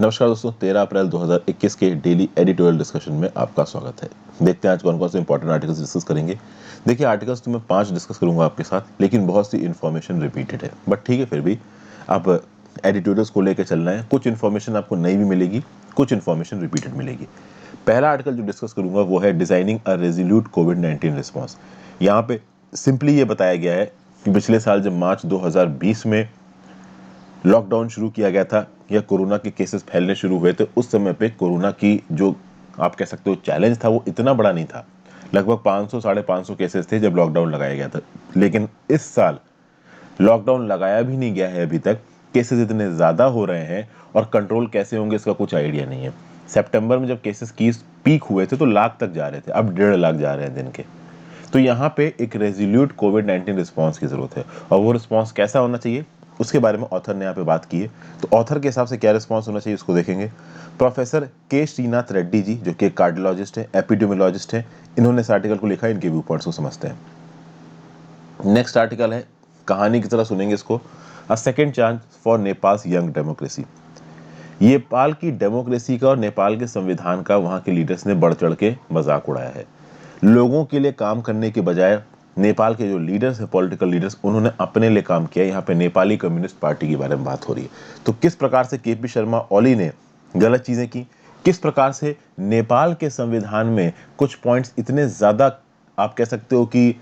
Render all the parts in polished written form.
नमस्कार दोस्तों, 13 अप्रैल 2021 के डेली एडिटोरियल डिस्कशन में आपका स्वागत है। देखते हैं आज कौन कौन से इंपॉर्टेंट आर्टिकल्स डिस्कस करेंगे। देखिए, आर्टिकल्स तो मैं 5 डिस्कस करूंगा आपके साथ, लेकिन बहुत सी इन्फॉर्मेशन रिपीटेड है, बट ठीक है, फिर भी आप एडिटोरियल्स को लेकर चलना है। कुछ इन्फॉर्मेशन आपको नई भी मिलेगी, कुछ इन्फॉर्मेशन रिपीटेड मिलेगी। पहला आर्टिकल जो डिस्कस करूंगा वो है डिजाइनिंग अ रेजोल्यूट कोविड-19 रिस्पॉन्स। यहाँ पे सिंपली ये बताया गया है कि पिछले साल जब मार्च 2020 में लॉकडाउन शुरू किया गया था या कोरोना के केसेस फैलने शुरू हुए थे, उस समय पे कोरोना की जो आप कह सकते हो चैलेंज था वो इतना बड़ा नहीं था। लगभग 500 साढ़े 500 केसेस थे जब लॉकडाउन लगाया गया था। लेकिन इस साल लॉकडाउन लगाया भी नहीं गया है अभी तक, केसेस इतने ज़्यादा हो रहे हैं और कंट्रोल कैसे होंगे इसका कुछ आइडिया नहीं है। सितंबर में जब केसेस की पीक हुए थे तो लाख तक जा रहे थे, अब 1.5 लाख जा रहे हैं दिन के। तो यहाँ पे एक रेजोल्यूट कोविड-19 रिस्पॉन्स की जरूरत है, और वो रिस्पॉन्स कैसा होना चाहिए उसके बारे में ऑथर ने यहाँ पे बात की है। तो ऑथर के हिसाब से क्या रिस्पॉन्स होना चाहिए उसको देखेंगे। प्रोफेसर के श्रीनाथ रेड्डी जी, जो कि कार्डियोलॉजिस्ट है, एपिडेमियोलॉजिस्ट है, इन्होंने इस आर्टिकल को लिखा है। इनके व्यू पॉइंट्स को समझते हैं। नेक्स्ट आर्टिकल है, कहानी की तरह सुनेंगे इसको, a second chance for Nepals young democracy. Nepal की डेमोक्रेसी का और नेपाल के संविधान का वहाँ के लीडर्स ने बढ़ चढ़ के मजाक उड़ाया है। लोगों के लिए काम करने के बजाय नेपाल के जो लीडर्स हैं, पॉलिटिकल लीडर्स, उन्होंने अपने लिए काम किया। यहाँ पे नेपाली कम्युनिस्ट पार्टी के बारे में बात हो रही है। तो किस प्रकार से केपी शर्मा ओली ने गलत चीजें की, किस प्रकार से नेपाल के संविधान में कुछ पॉइंट्स इतने ज्यादा आप कह सकते हो कि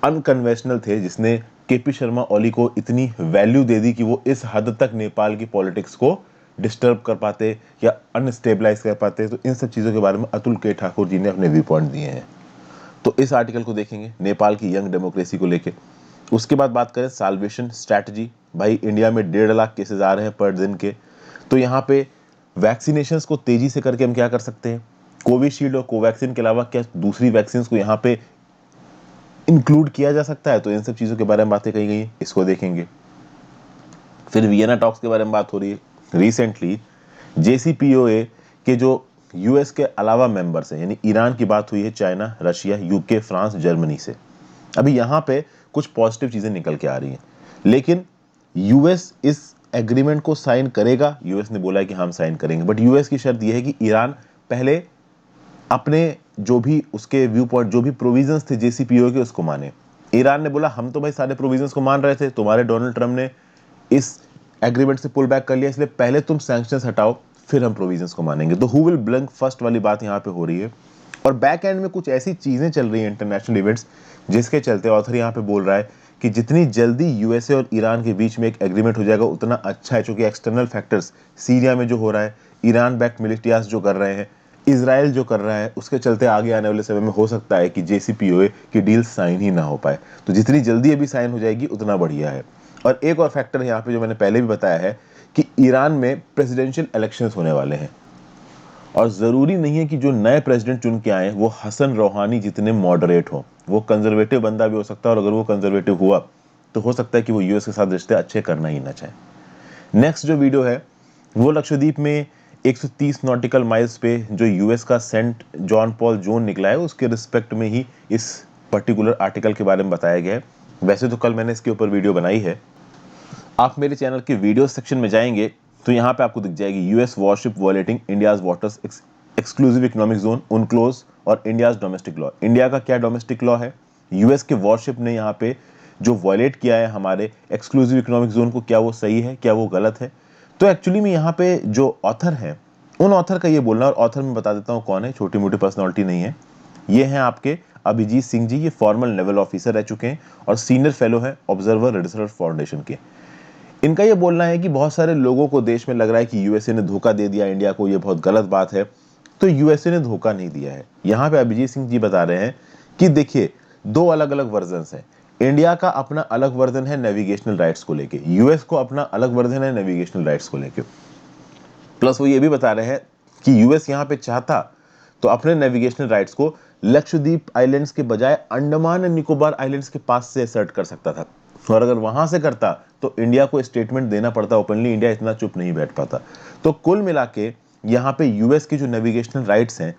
अनकन्वेंशनल थे, जिसने केपी शर्मा ओली को इतनी वैल्यू दे दी कि वो इस हद तक नेपाल की पॉलिटिक्स को डिस्टर्ब कर पाते या अनस्टेबलाइज कर पाते। तो इन सब चीजों के बारे में अतुल के ठाकुर जी ने अपने व्यू पॉइंट दिए हैं। तो इस आर्टिकल को देखेंगे नेपाल की यंग डेमोक्रेसी को लेके। उसके बाद बात करें साल्वेशन स्ट्रैटेजी। भाई, इंडिया में 1.5 लाख केसेस आ रहे हैं पर दिन के, तो यहाँ पे वैक्सीनेशंस को तेजी से करके हम क्या कर सकते हैं। कोविशील्ड और कोवैक्सीन के अलावा क्या दूसरी वैक्सीन को यहाँ पे इंक्लूड किया जा सकता है। तो इन सब चीजों के बारे में बातें कही गई है, इसको देखेंगे। फिर वियना टॉक्स के बारे में बात हो रही है। रिसेंटली JCPOA के जो यूएस के अलावा मेंबर्स हैं, यानी ईरान की बात हुई है, China, Russia, UK, France, Germany से। अभी यहाँ पे कुछ पॉजिटिव चीजें निकल के आ रही हैं, लेकिन यूएस इस एग्रीमेंट को साइन करेगा। यूएस ने बोला है कि हम साइन करेंगे, बट यूएस की शर्त यह है कि ईरान पहले अपने जो भी उसके व्यू पॉइंट, जो भी प्रोविजंस थे JCPOA के, उसको माने। ईरान ने बोला हम तो भाई सारे प्रोविजंस को मान रहे थे, तुम्हारे डोनाल्ड ट्रम्प ने इस एग्रीमेंट से पुल बैक कर लिया, इसलिए पहले तुम सैंक्शंस हटाओ, फिर हम प्रोविजंस को मानेंगे। तो हु विल ब्लिंक फर्स्ट वाली बात यहाँ पे हो रही है। और बैक एंड में कुछ ऐसी चीजें चल रही हैं, इंटरनेशनल इवेंट्स, जिसके चलते ऑथर यहाँ पे बोल रहा है कि जितनी जल्दी यूएसए और ईरान के बीच में एक एग्रीमेंट हो जाएगा उतना अच्छा है, क्योंकि एक्सटर्नल फैक्टर्स, सीरिया में जो हो रहा है, ईरान बैक मिलिटियास जो कर रहे हैं, इसराइल जो कर रहा है, उसके चलते आगे आने वाले समय में हो सकता है कि JCPOA की डील साइन ही ना हो पाए। तो जितनी जल्दी अभी साइन हो जाएगी उतना बढ़िया है। और एक और फैक्टर यहाँ पे जो मैंने पहले भी बताया है कि ईरान में प्रेसिडेंशियल इलेक्शंस होने वाले हैं, और जरूरी नहीं है कि जो नए प्रेसिडेंट चुन के आए वो हसन रोहानी जितने मॉडरेट हो। वो कंजर्वेटिव बंदा भी हो सकता है, और अगर वो कंजर्वेटिव हुआ तो हो सकता है कि वो यूएस के साथ रिश्ते अच्छे करना ही ना चाहे। नेक्स्ट जो वीडियो है वो लक्षद्वीप में 130 नॉटिकल माइल्स पे जो यूएस का सेंट जॉन पॉल जोन निकला है, उसके रिस्पेक्ट में ही इस पर्टिकुलर आर्टिकल के बारे में बताया गया है। वैसे तो कल मैंने इसके ऊपर वीडियो बनाई है, आप मेरे चैनल के वीडियो सेक्शन में जाएंगे तो यहाँ पे आपको दिख जाएगी US warship violating India's waters exclusive economic zone UNCLOS और इंडियाज डोमेस्टिक लॉ। इंडिया का क्या डोमेस्टिक लॉ है, यूएस के वॉरशिप ने यहाँ पे जो वॉयलेट किया है हमारे एक्सक्लूसिव इकोनॉमिक जोन को, क्या वो सही है, क्या वो गलत है। तो एक्चुअली में यहाँ पे जो ऑथर है, उन ऑथर का ये बोलना, और ऑथर में बता देता हूँ कौन है, छोटी मोटी पर्सनैलिटी नहीं है। ये हैं आपके अभिजीत सिंह जी। ये फॉर्मल नेवल ऑफिसर रह चुके हैं और सीनियर फेलो है ऑब्जर्वर रिसर्च फाउंडेशन के। इनका ये बोलना है कि बहुत सारे लोगों को देश में लग रहा है कि यूएसए ने धोखा दे दिया इंडिया को, ये बहुत गलत बात है। तो यूएसए ने धोखा नहीं दिया है। यहाँ पे अभिजीत सिंह जी बता रहे हैं कि देखिए, दो अलग अलग वर्जन है। इंडिया का अपना अलग वर्जन है नेविगेशनल राइट्स को लेके, यूएस को अपना अलग वर्जन है नेविगेशनल राइट्स को लेके। प्लस वो ये भी बता रहे हैं कि यूएस यहाँ पे चाहता तो अपने नेविगेशनल राइट्स को लक्षद्वीप आइलैंड्स के बजाय अंडमान एंड निकोबार आइलैंड्स के पास से असर्ट कर सकता था, और अगर वहां से करता तो इंडिया को स्टेटमेंट देना पड़ता ओपनली, इंडिया इतना चुप नहीं बैठ पाता। तो कुल मिला के यहाँ पे यूएस की जो नेविगेशनल राइट्स हैं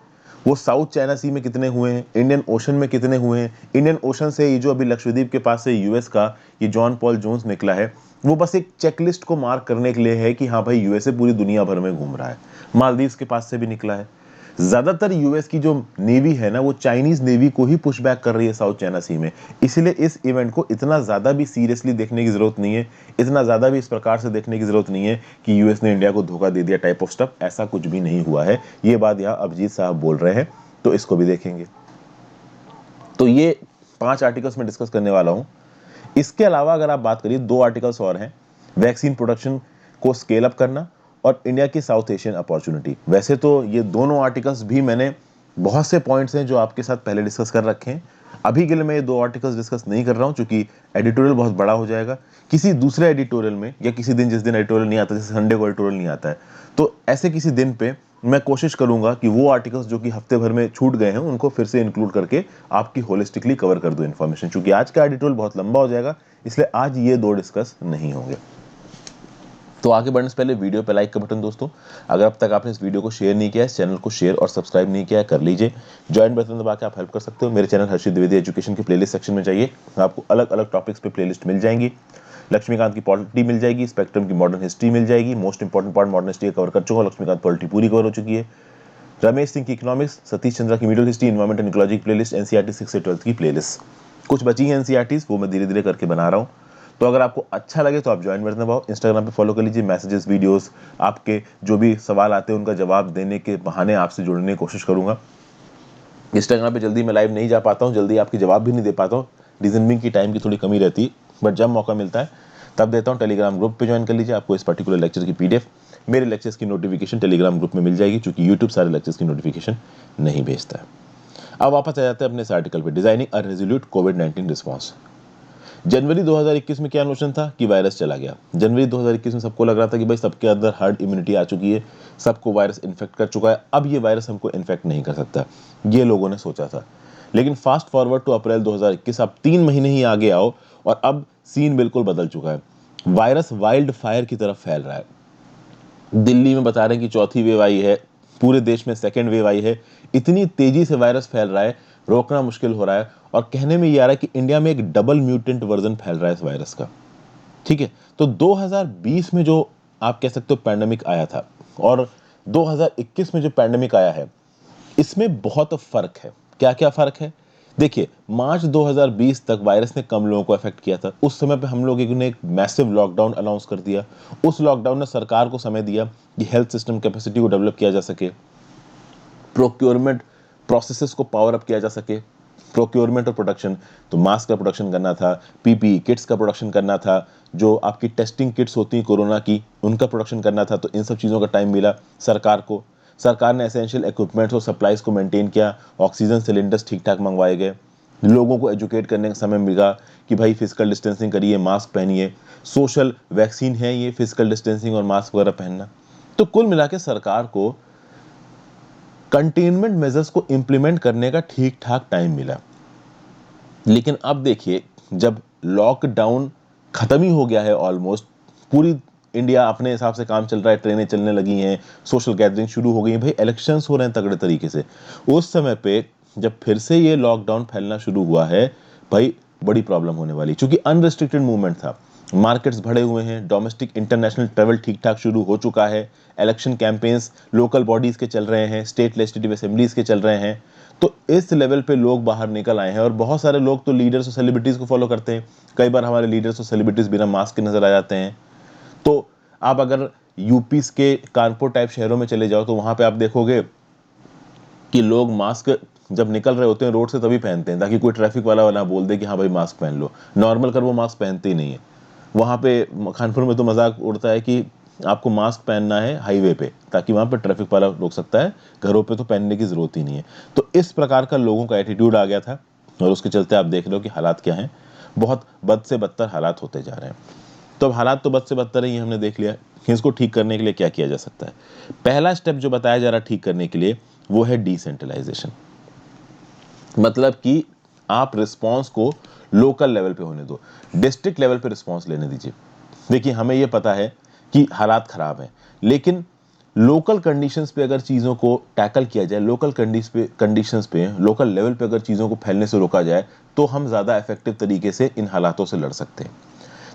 वो साउथ चाइना सी में कितने हुए हैं, इंडियन ओशन में कितने हुए हैं, इंडियन ओशन से ये जो अभी लक्षद्वीप के पास से यूएस का ये जॉन पॉल जोन्स निकला है, वो बस एक चेकलिस्ट को मार्क करने के लिए है कि हाँ भाई यूएसए पूरी दुनिया भर में घूम रहा है। मालदीव्स के पास से भी निकला है। ज्यादातर यूएस की जो नेवी है ना, वो चाइनीज नेवी को ही पुश बैक कर रही है साउथ चाइना सी में। इसलिए इस इवेंट को इतना ज्यादा भी सीरियसली देखने की जरूरत नहीं है, इतना ज्यादा भी इस प्रकार से देखने की जरूरत नहीं है कि यूएस ने इंडिया को धोखा दे दिया टाइप ऑफ स्टफ। ऐसा कुछ भी नहीं हुआ है। ये बात यहाँ अभिजीत साहब बोल रहे हैं, तो इसको भी देखेंगे। तो ये 5 आर्टिकल्स में डिस्कस करने वाला हूं। इसके अलावा अगर आप बात करिए, 2 आर्टिकल्स और हैं, वैक्सीन प्रोडक्शन को स्केल अप करना और इंडिया की साउथ एशियन अपॉर्चुनिटी। वैसे तो ये दोनों आर्टिकल्स भी मैंने, बहुत से पॉइंट्स हैं जो आपके साथ पहले डिस्कस कर रखे हैं। अभी के लिए मैं ये 2 आर्टिकल्स डिस्कस नहीं कर रहा हूं, क्योंकि एडिटोरियल बहुत बड़ा हो जाएगा। किसी दूसरे एडिटोरियल में या किसी दिन, जिस दिन एडिटोरियल नहीं आता, जैसे संडे को एडिटोरियल नहीं आता है, तो ऐसे किसी दिन पे मैं कोशिश करूंगा कि वो आर्टिकल्स जो कि हफ्ते भर में छूट गए हैं उनको फिर से इंक्लूड करके आपकी होलिस्टिकली कवर कर दूं इन्फॉर्मेशन। क्योंकि आज का एडिटोरियल बहुत लंबा हो जाएगा, इसलिए आज ये 2 डिस्कस नहीं होंगे। तो आगे बढ़ने से पहले वीडियो पे लाइक का बटन दोस्तों, अगर अब तक आपने इस वीडियो को शेयर नहीं किया है, इस चैनल को शेयर और सब्सक्राइब नहीं किया है, कर लीजिए। ज्वाइन बटन दबा के आप हेल्प कर सकते हो। मेरे चैनल हर्षित द्विवेदी एजुकेशन के प्लेलिस्ट सेक्शन में जाइए, आपको अलग अलग टॉपिक्स पे प्लेलिस्ट मिल जाएंगी। लक्ष्मीकांत की पॉलिटी मिल जाएगी, स्पेक्ट्रम की मॉडर्न हिस्ट्री मिल जाएगी, most important part modern history cover कर चुका हूं, लक्ष्मीकांत पॉलिटी पूरी कवर हो चुकी है। रमेश सिंह की इकोनॉमिक्स, सतीश चंद्रा की middle history, environment and ecology की प्लेलिस्ट, एनसीईआरटी 6 से 12 की प्लेलिस्ट। कुछ बची है एनसीईआरटीज, वो मैं धीरे धीरे करके बना रहा हूँ। तो अगर आपको अच्छा लगे तो आप ज्वाइन बटन दबाओ, इंस्टाग्राम पे फॉलो कर लीजिए। मैसेजेस, वीडियोस, आपके जो भी सवाल आते हैं उनका जवाब देने के बहाने आपसे जुड़ने की कोशिश करूंगा। इंस्टाग्राम पे जल्दी मैं लाइव नहीं जा पाता हूँ, जल्दी आपके जवाब भी नहीं दे पाता हूँ, रीजन बिंग की टाइम की थोड़ी कमी रहती है, बट जब मौका मिलता है तब देता हूँ। टेलीग्राम ग्रुप पे ज्वाइन कर लीजिए, आपको इस पर्टिकुलर लेक्चर की पीडीएफ, मेरे लेक्चर्स की नोटिफिकेशन टेलीग्राम ग्रुप में मिल जाएगी, क्योंकि यूट्यूब सारे लेक्चर्स की नोटिफिकेशन नहीं भेजता है। अब वापस आ जाते हैं अपने इस आर्टिकल पे, डिजाइनिंग अ रेजोल्यूट कोविड-19 रिस्पॉन्स। जनवरी 2021 में क्या नोशन था कि वायरस चला गया। जनवरी 2021 में सबको लग रहा था कि भाई सबके अंदर हर्ड इम्यूनिटी आ चुकी है, सबको वायरस इन्फेक्ट कर चुका है, अब ये वायरस हमको इन्फेक्ट नहीं कर सकता, ये लोगों ने सोचा था। लेकिन फास्ट फॉरवर्ड टू अप्रैल 2021, अब 3 महीने ही आगे आओ और अब सीन बिल्कुल बदल चुका है। वायरस वाइल्ड फायर की तरफ फैल रहा है। दिल्ली में बता रहे हैं कि चौथी वेव आई है, पूरे देश में सेकेंड वेव आई है। इतनी तेजी से वायरस फैल रहा है, रोकना मुश्किल हो रहा है। और कहने में ये आ रहा है कि इंडिया में एक डबल म्यूटेंट वर्जन फैल रहा है इस वायरस का। ठीक है, तो 2020 में जो आप कह सकते हो पैंडेमिक आया था और 2021 में जो पैंडेमिक आया है, इसमें बहुत फर्क है। क्या क्या फर्क है? देखिए, मार्च 2020 तक वायरस ने कम लोगों को अफेक्ट किया था। उस समय पे हम लोग ने एक मैसिव लॉकडाउन अनाउंस कर दिया। उस लॉकडाउन ने सरकार को समय दिया कि हेल्थ सिस्टम कैपेसिटी को डेवलप किया जा सके, प्रोक्योरमेंट प्रोसेसेस को पावर अप किया जा सके। प्रोक्योरमेंट और प्रोडक्शन, तो मास्क का प्रोडक्शन करना था, पीपीई किट्स का प्रोडक्शन करना था, जो आपकी टेस्टिंग किट्स होती हैं कोरोना की, उनका प्रोडक्शन करना था। तो इन सब चीज़ों का टाइम मिला सरकार को। सरकार ने एसेंशियल इक्विपमेंट्स और सप्लाईज को मेंटेन किया, ऑक्सीजन सिलेंडर्स ठीक ठाक मंगवाए गए, लोगों को एजुकेट करने का समय मिला कि भाई फिजिकल डिस्टेंसिंग करिए, मास्क पहनिए, सोशल वैक्सीन है ये फिजिकल डिस्टेंसिंग और मास्क वगैरह पहनना। तो कुल मिला के सरकार को कंटेनमेंट मेजर्स को इंप्लीमेंट करने का ठीक ठाक टाइम मिला। लेकिन अब देखिए, जब लॉकडाउन खत्म ही हो गया है ऑलमोस्ट, पूरी इंडिया अपने हिसाब से काम चल रहा है, ट्रेनें चलने लगी हैं, सोशल गैदरिंग शुरू हो गई है, भाई इलेक्शंस हो रहे हैं तगड़े तरीके से, उस समय पे जब फिर से ये लॉकडाउन फैलना शुरू हुआ है, भाई बड़ी प्रॉब्लम होने वाली। क्योंकि अनरिस्ट्रिक्टेड मूवमेंट था, मार्केट्स भरे हुए हैं, डोमेस्टिक इंटरनेशनल ट्रेवल ठीक ठाक शुरू हो चुका है, इलेक्शन कैंपेन्स लोकल बॉडीज के चल रहे हैं, स्टेट लेजिस्लेटिव असेंबलीज के चल रहे हैं। तो इस लेवल पे लोग बाहर निकल आए हैं और बहुत सारे लोग तो लीडर्स और सेलिब्रिटीज को फॉलो करते हैं। कई बार हमारे लीडर्स और सेलिब्रिटीज बिना मास्क के नजर आ जाते हैं। तो आप अगर यूपी के कानपुर टाइप शहरों में चले जाओ तो वहां पे आप देखोगे कि लोग मास्क जब निकल रहे होते हैं रोड से तभी पहनते हैं, ताकि कोई ट्रैफिक वाला ना बोल दे कि हाँ भाई मास्क पहन लो। नॉर्मल कर वो मास्क पहनते ही नहीं है। वहां पे कानपुर में तो मजाक उड़ता है कि आपको मास्क पहनना है हाईवे पे, ताकि वहां पे ट्रैफिक वाला रोक सकता है, घरों पे तो पहनने की जरूरत ही नहीं है। तो इस प्रकार का लोगों का एटीट्यूड आ गया था और उसके चलते आप देख रहे हो कि हालात क्या हैं, बहुत बद से बदतर हालात होते जा रहे हैं। तो अब हालात तो बद से बदतर ही हमने देख लिया कि इसको ठीक करने के लिए क्या किया जा सकता है। पहला स्टेप जो बताया जा रहा है ठीक करने के लिए, वो है डिसेंट्रलाइजेशन। मतलब कि आप रिस्पॉन्स को लोकल लेवल पे होने दो, डिस्ट्रिक्ट लेवल पे रिस्पॉन्स लेने दीजिए। देखिए, हमें यह पता है कि हालात खराब हैं, लेकिन लोकल कंडीशंस पे अगर चीज़ों को टैकल किया जाए, लोकल कंडीशंस पे लोकल लेवल पे अगर चीज़ों को फैलने से रोका जाए, तो हम ज़्यादा इफेक्टिव तरीके से इन हालातों से लड़ सकते हैं।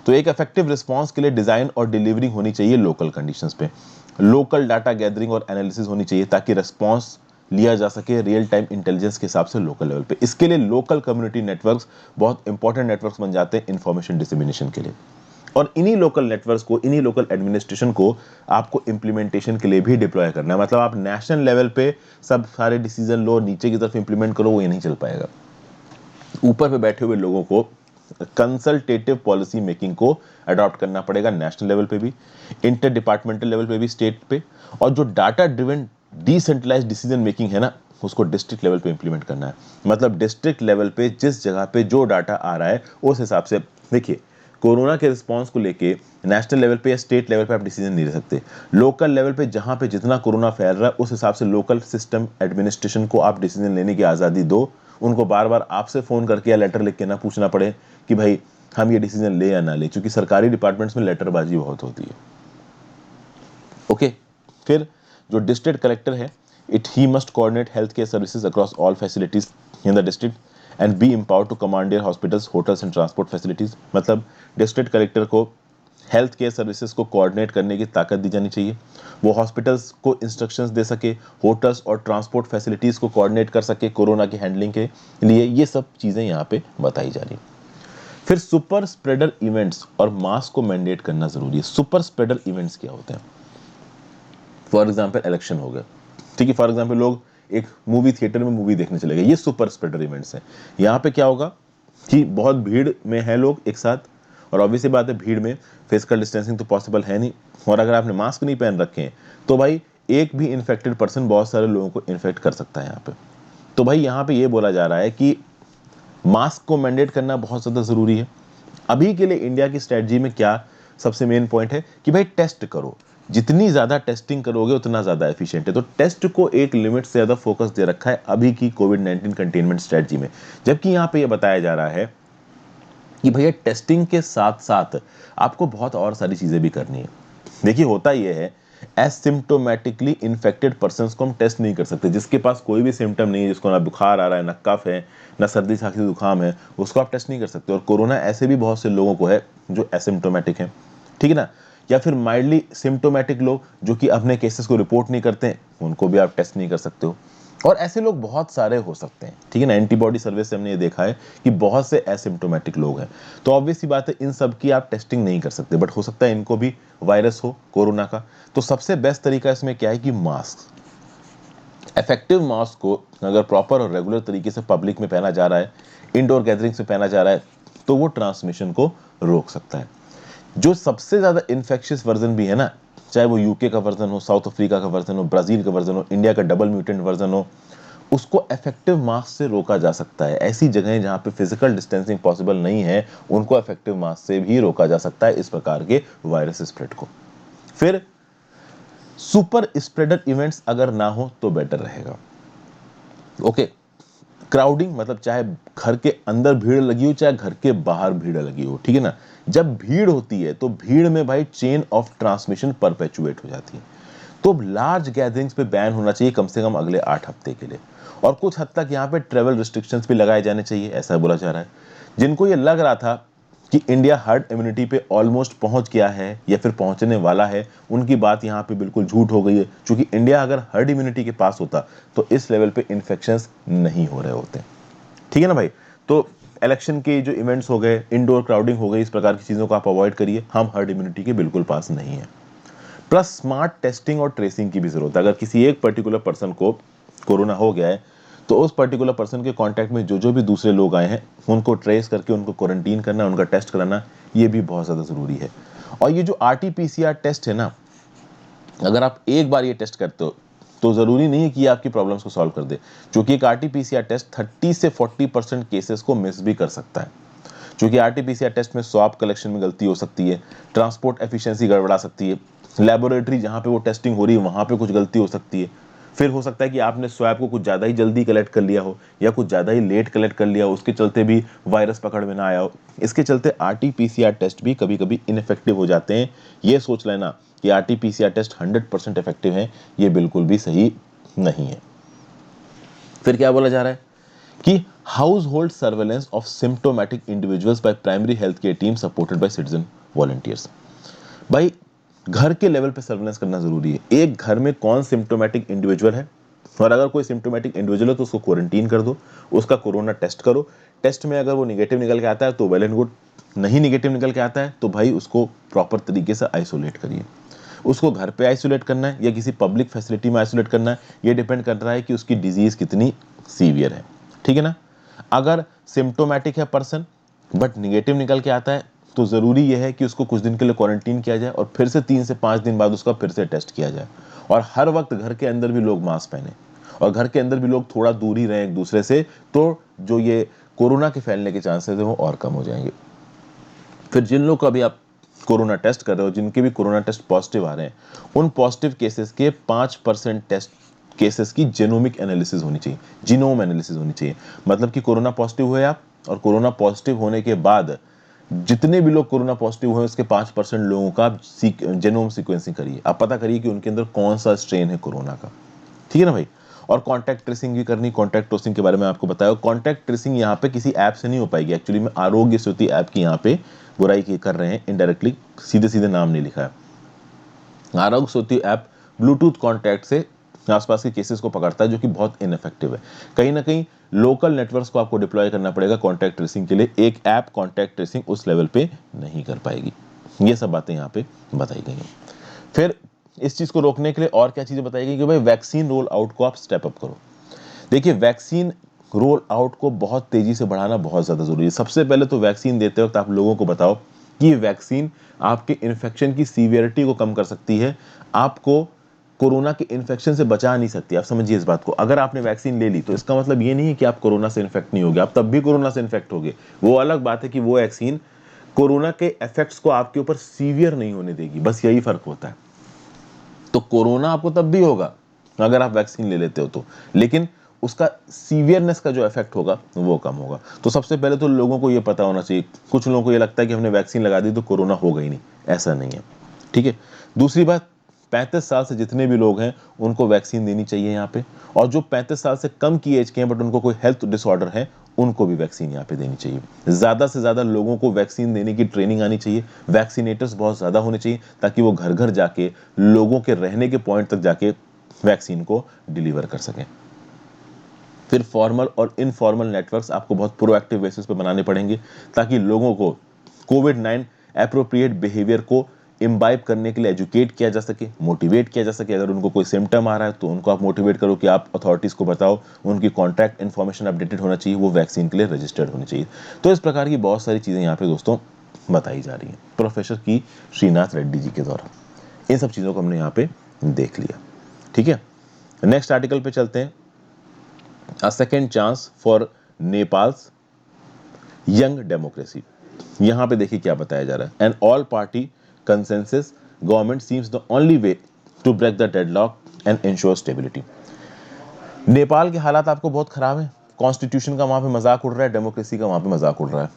तो एक इफेक्टिव रिस्पांस के लिए डिज़ाइन और डिलीवरी होनी चाहिए लोकल कंडीशंस पे। लोकल डाटा गैदरिंग और एनालिसिस होनी चाहिए ताकि रिस्पांस लिया जा सके रियल टाइम इंटेलिजेंस के हिसाब से लोकल लेवल पे। इसके लिए लोकल कम्युनिटी नेटवर्क्स बहुत इंपॉर्टेंट नेटवर्क्स बन जाते हैं इंफॉर्मेशन डिसेमिनेशन के लिए। और इन्हीं लोकल नेटवर्क्स को, इन्हीं लोकल एडमिनिस्ट्रेशन को आपको इम्प्लीमेंटेशन के लिए भी डिप्लॉय करना है। मतलब आप नेशनल लेवल पे सब सारे डिसीजन लो, नीचे की तरफ इंप्लीमेंट करो, वो ये नहीं चल पाएगा। ऊपर पे बैठे हुए लोगों को कंसल्टेटिव पॉलिसी मेकिंग को अडॉप्ट करना पड़ेगा, नेशनल लेवल पे भी, इंटर डिपार्टमेंटल लेवल पे भी, स्टेट पे। और जो data driven decentralised decision making है ना, उसको डिस्ट्रिक्ट लेवल पे इंप्लीमेंट करना है। मतलब डिस्ट्रिक्ट लेवल पे जिस जगह पे जो डाटा आ रहा है उस हिसाब से। देखिए, कोरोना के रिस्पांस को लेके नेशनल लेवल पे या स्टेट लेवल पे आप डिसीजन नहीं ले सकते। लोकल लेवल पे जहां पे जितना कोरोना फैल रहा है उस हिसाब से लोकल सिस्टम एडमिनिस्ट्रेशन को आप डिसीजन लेने की आज़ादी दो। उनको बार बार आपसे फ़ोन करके या लेटर लिख के ना पूछना पड़े कि भाई हम ये डिसीजन ले या ना ले, क्योंकि सरकारी डिपार्टमेंट्स में लेटरबाजी बहुत होती है। ओके। फिर जो डिस्ट्रिक्ट कलेक्टर है, he must coordinate health care services across all facilities in the district and be empowered to command their hospitals, hotels and transport facilities. मतलब डिस्ट्रिक्ट कलेक्टर को हेल्थ केयर सर्विसेज को coordinate करने की ताकत दी जानी चाहिए। वो हॉस्पिटल्स को इंस्ट्रक्शंस दे सके, होटल्स और ट्रांसपोर्ट फैसिलिटीज को कोऑर्डिनेट कर सके कोरोना की हैंडलिंग के लिए। ये सब चीज़ें यहाँ पे बताई जा रही। फिर सुपर स्प्रेडर इवेंट्स और मास्क को मैंडेट करना जरूरी है। सुपर स्प्रेडर इवेंट्स क्या होते हैं? फॉर एग्जाम्पल इलेक्शन हो गया, ठीक है, फॉर एग्जाम्पल लोग एक मूवी थिएटर में मूवी देखने चले गए, ये सुपर स्प्रेडर इवेंट्स हैं। यहाँ पे क्या होगा कि बहुत भीड़ में है लोग एक साथ, और ऑब्वियसली बात है भीड़ में फिजिकल डिस्टेंसिंग तो पॉसिबल है नहीं, और अगर आपने मास्क नहीं पहन रखे हैं तो भाई एक भी इन्फेक्टेड पर्सन बहुत सारे लोगों को इन्फेक्ट कर सकता है यहाँ पे। तो भाई यहाँ पे ये बोला जा रहा है कि मास्क को मैंडेट करना बहुत ज़्यादा ज़रूरी है। अभी के लिए इंडिया की स्ट्रेटजी में क्या सबसे मेन पॉइंट है कि भाई टेस्ट करो, जितनी ज़्यादा टेस्टिंग करोगे उतना ज़्यादा एफिशिएंट है। तो टेस्ट को एक लिमिट से ज़्यादा फोकस दे रखा है अभी की कोविड-19 कंटेनमेंट स्ट्रेटजी में। जबकि यहाँ पे ये बताया जा रहा है कि भैया टेस्टिंग के साथ साथ आपको बहुत और सारी चीज़ें भी करनी है। देखिए, होता ये है, एसिम्टोमेटिकली इन्फेक्टेड पर्सन्स को हम टेस्ट नहीं कर सकते। जिसके पास कोई भी सिम्टम नहीं है, जिसको ना बुखार आ रहा है, ना कफ है, ना सर्दी खांसी जुकाम है, उसको आप टेस्ट नहीं कर सकते। और कोरोना ऐसे भी बहुत से लोगों को है जो एसिम्टोमेटिक है, ठीक है ना, या फिर माइल्डली सिम्टोमेटिक लोग जो कि अपने केसेस को रिपोर्ट नहीं करते हैं, उनको भी आप टेस्ट नहीं कर सकते हो। और ऐसे लोग बहुत सारे हो सकते हैं, ठीक है ना। एंटीबॉडी सर्वे से हमने ये देखा है कि बहुत से एसिम्टोमेटिक लोग हैं। तो ऑब्वियस सी बात है, इन सब की आप टेस्टिंग नहीं कर सकते, बट हो सकता है इनको भी वायरस हो कोरोना का। तो सबसे बेस्ट तरीका इसमें क्या है कि मास्क, इफेक्टिव मास्क को अगर प्रॉपर और रेगुलर तरीके से पब्लिक में पहना जा रहा है, इंडोर गैदरिंग से पहना जा रहा है, तो वो ट्रांसमिशन को रोक सकता है। जो सबसे ज्यादा इन्फेक्शियस वर्जन भी है ना, चाहे वो यूके का वर्जन हो, साउथ अफ्रीका का वर्जन हो, ब्राजील का वर्जन हो, इंडिया का डबल म्यूटेंट वर्जन हो, उसको इफेक्टिव मास्क से रोका जा सकता है। ऐसी जगहें जहां पे फिजिकल डिस्टेंसिंग पॉसिबल नहीं है, उनको इफेक्टिव मास्क से भी रोका जा सकता है इस प्रकार के वायरस स्प्रेड को। फिर सुपर स्प्रेडर इवेंट्स अगर ना हो तो बेटर रहेगा। ओके। क्राउडिंग मतलब चाहे घर के अंदर भीड़ लगी हो, चाहे घर के बाहर भीड़ लगी हो, ठीक है ना। जब भीड़ होती है तो भीड़ में भाई चेन ऑफ ट्रांसमिशन परपेचुएट हो जाती है। तो लार्ज गैदरिंग्स पे बैन होना चाहिए कम से कम अगले 8 हफ्ते के लिए। और कुछ हद तक यहाँ पे ट्रेवल रिस्ट्रिक्शंस भी लगाए जाने चाहिए, ऐसा बोला जा रहा है। जिनको ये लग रहा था कि इंडिया हर्ड इम्यूनिटी पे ऑलमोस्ट पहुंच गया है या फिर पहुंचने वाला है, उनकी बात यहाँ पे बिल्कुल झूठ हो गई है। क्योंकि इंडिया अगर हर्ड इम्यूनिटी के पास होता तो इस लेवल पे इन्फेक्शंस नहीं हो रहे होते, ठीक है ना भाई। तो इलेक्शन के जो इवेंट्स हो गए, इंडोर क्राउडिंग हो गई, इस प्रकार की चीज़ों को आप अवॉइड करिए। हम हर्ड इम्यूनिटी के बिल्कुल पास नहीं है। प्लस स्मार्ट टेस्टिंग और ट्रेसिंग की भी जरूरत है। अगर किसी एक पर्टिकुलर पर्सन को कोरोना हो गया है तो उस पर्टिकुलर पर्सन के कांटेक्ट में जो जो भी दूसरे लोग आए हैं उनको ट्रेस करके उनको क्वारंटीन करना, उनका टेस्ट कराना, ये भी बहुत ज़्यादा ज़रूरी है। और ये जो RT-PCR टेस्ट है ना, अगर आप एक बार ये टेस्ट करते हो तो ज़रूरी नहीं है कि ये आपकी प्रॉब्लम्स को सॉल्व कर दे। क्योंकि एक RT-PCR टेस्ट 30 से 40% केसेस को मिस भी कर सकता है। क्योंकि RT-PCR टेस्ट में स्वैब कलेक्शन में गलती हो सकती है, ट्रांसपोर्ट एफिशिएंसी गड़बड़ा सकती है, लेबोरेटरी जहाँ पे वो टेस्टिंग हो रही है वहाँ पे कुछ गलती हो सकती है। फिर हो सकता है कि आपने स्वैब को कुछ ज़्यादा ही जल्दी कलेक्ट कर लिया हो या कुछ ज़्यादा ही लेट कलेक्ट कर लिया हो, उसके चलते भी वायरस पकड़ में ना आया हो। इसके चलते RT-PCR टेस्ट भी कभी कभी इनफेक्टिव हो जाते हैं। ये सोच लेना कि आरटी-पीसीआर टेस्ट 100% इफेक्टिव है, ये बिल्कुल भी सही नहीं है। फिर क्या बोला जा रहा है कि house hold surveillance of symptomatic individuals by primary health care team supported by citizen volunteers. भाई घर के लेवल पे सर्वेलेंस करना जरूरी है। एक घर में कौन सिम्टोमेटिक इंडिविजुअल है, और अगर कोई सिम्टोमेटिक इंडिविजुअल है तो उसको क्वारंटीन कर दो, उसका कोरोना टेस्ट करो, टेस्ट में अगर वो निगेटिव निकल के आता है तो वेल एंड गुड, नहीं निगेटिव निकल के आता है तो भाई उसको प्रॉपर तरीके से आइसोलेट करिए। उसको घर पे आइसोलेट करना है या किसी पब्लिक फैसिलिटी में आइसोलेट करना है, ये डिपेंड कर रहा है कि उसकी डिजीज कितनी सीवियर है, ठीक है ना। अगर सिम्टोमेटिक है पर्सन बट निगेटिव निकल के आता है तो जरूरी यह है कि उसको कुछ दिन के लिए क्वारंटीन किया जाए और फिर से 3 से 5 दिन बाद उसका फिर से टेस्ट किया जाए। और हर वक्त घर के अंदर भी लोग मास्क पहने और घर के अंदर भी लोग थोड़ा दूर ही रहें एक दूसरे से, तो जो ये कोरोना के फैलने के चांसेस है वो और कम हो जाएंगे। फिर जिन लोग का भी आप कोरोना टेस्ट कर रहे हो, जिनके भी कोरोना टेस्ट पॉजिटिव आ रहे हैं, उन पॉजिटिव केसेस के 5% टेस्ट केसेस की जेनोमिक एनालिसिस होनी चाहिए, जीनोम एनालिसिस होनी चाहिए। मतलब कि कोरोना पॉजिटिव हुए आप, और कोरोना पॉजिटिव होने के बाद जितने भी लोग कोरोना पॉजिटिव हुए उसके 5% लोगों का जेनोम सीक्वेंसिंग करिए। आप पता करिए कि उनके अंदर कौन सा स्ट्रेन है कोरोना का, ठीक है ना भाई। और कॉन्टैक्ट ट्रेसिंग भी करनी। कॉन्टैक्ट ट्रेसिंग के बारे में आपको बताया। कॉन्टैक्ट ट्रेसिंग यहाँ पे किसी ऐप से नहीं हो पाएगी, एक्चुअली में आरोग्य सेतु ऐप की यहाँ पे बुराई की कर रहे हैं इनडायरेक्टली, सीधे सीधे नाम नहीं लिखा है। Aarogya Setu app Bluetooth contact से आसपास के केसेस को पकड़ता है, जो कि बहुत इनफेक्टिव है। कहीं ना कहीं लोकल नेटवर्क्स को आपको डिप्लॉय करना पड़ेगा कॉन्टैक्ट ट्रेसिंग के लिए, एक ऐप कॉन्टैक्ट ट्रेसिंग उस लेवल पे नहीं कर पाएगी। ये सब बातें यहाँ पे बताई गई हैं। फिर इस चीज को रोकने के लिए और क्या चीजें बताई गई कि भाई वैक्सीन रोल आउट को आप स्टेप अप करो। देखिए वैक्सीन रोल आउट को बहुत तेजी से बढ़ाना बहुत ज्यादा जरूरी है। सबसे पहले तो वैक्सीन देते वक्त आप लोगों को बताओ कि ये वैक्सीन आपके इन्फेक्शन की सीवियरिटी को कम कर सकती है, आपको कोरोना के इन्फेक्शन से बचा नहीं सकती। आप समझिए इस बात को। अगर आपने वैक्सीन ले ली तो इसका मतलब ये नहीं है कि आप कोरोना से इन्फेक्ट नहीं होगे, आप तब भी कोरोना से इन्फेक्ट होगे। वो अलग बात है कि वो वैक्सीन कोरोना के इफेक्ट्स को आपके ऊपर सीवियर नहीं होने देगी, बस यही फर्क होता है। तो कोरोना आपको तब भी होगा अगर आप वैक्सीन ले लेते हो तो, लेकिन उसका सीवियरनेस का जो इफेक्ट होगा वो कम होगा। तो सबसे पहले तो लोगों को ये पता होना चाहिए। कुछ लोगों को ये लगता है कि हमने वैक्सीन लगा दी तो कोरोना होगा ही नहीं, ऐसा नहीं है, ठीक है। दूसरी बात, 35 साल से जितने भी लोग हैं उनको वैक्सीन देनी चाहिए यहाँ पे, और जो 35 साल से कम की एज के हैं बट उनको कोई हेल्थ डिसऑर्डर है उनको भी वैक्सीन यहाँ पे देनी चाहिए। ज्यादा से ज्यादा लोगों को वैक्सीन देने की ट्रेनिंग आनी चाहिए। वैक्सीनेटर्स बहुत ज्यादा होने चाहिए ताकि वो घर घर जाके लोगों के रहने के पॉइंट तक जाके वैक्सीन को डिलीवर कर सकें। फिर फॉर्मल और इनफॉर्मल नेटवर्क्स आपको बहुत प्रोएक्टिव बेसिस पे बनाने पड़ेंगे ताकि लोगों को कोविड-9 एप्रोप्रिएट बिहेवियर को इम्बाइब करने के लिए एजुकेट किया जा सके, मोटिवेट किया जा सके। अगर उनको कोई सिम्टम आ रहा है तो उनको आप मोटिवेट करो कि आप अथॉरिटीज को बताओ, उनकी कॉन्टैक्ट इन्फॉर्मेशन अपडेटेड होना चाहिए, वो वैक्सीन के लिए रजिस्टर्ड होनी चाहिए। तो इस प्रकार की बहुत सारी चीजें यहाँ पे दोस्तों बताई जा रही हैं प्रोफेसर की श्रीनाथ रेड्डी जी के द्वारा। इन सब चीजों को हमने यहाँ पे देख लिया, ठीक है। नेक्स्ट आर्टिकल पे चलते हैं। A second chance for Nepal's young democracy। यहां पे देखिए क्या बताया जा रहा है। An all party consensus government seems the only way to break the deadlock and ensure stability। Nepal के हालात आपको बहुत खराब है। कॉन्स्टिट्यूशन का वहां पे मजाक उड़ रहा है, डेमोक्रेसी का वहां पे मजाक उड़ रहा है।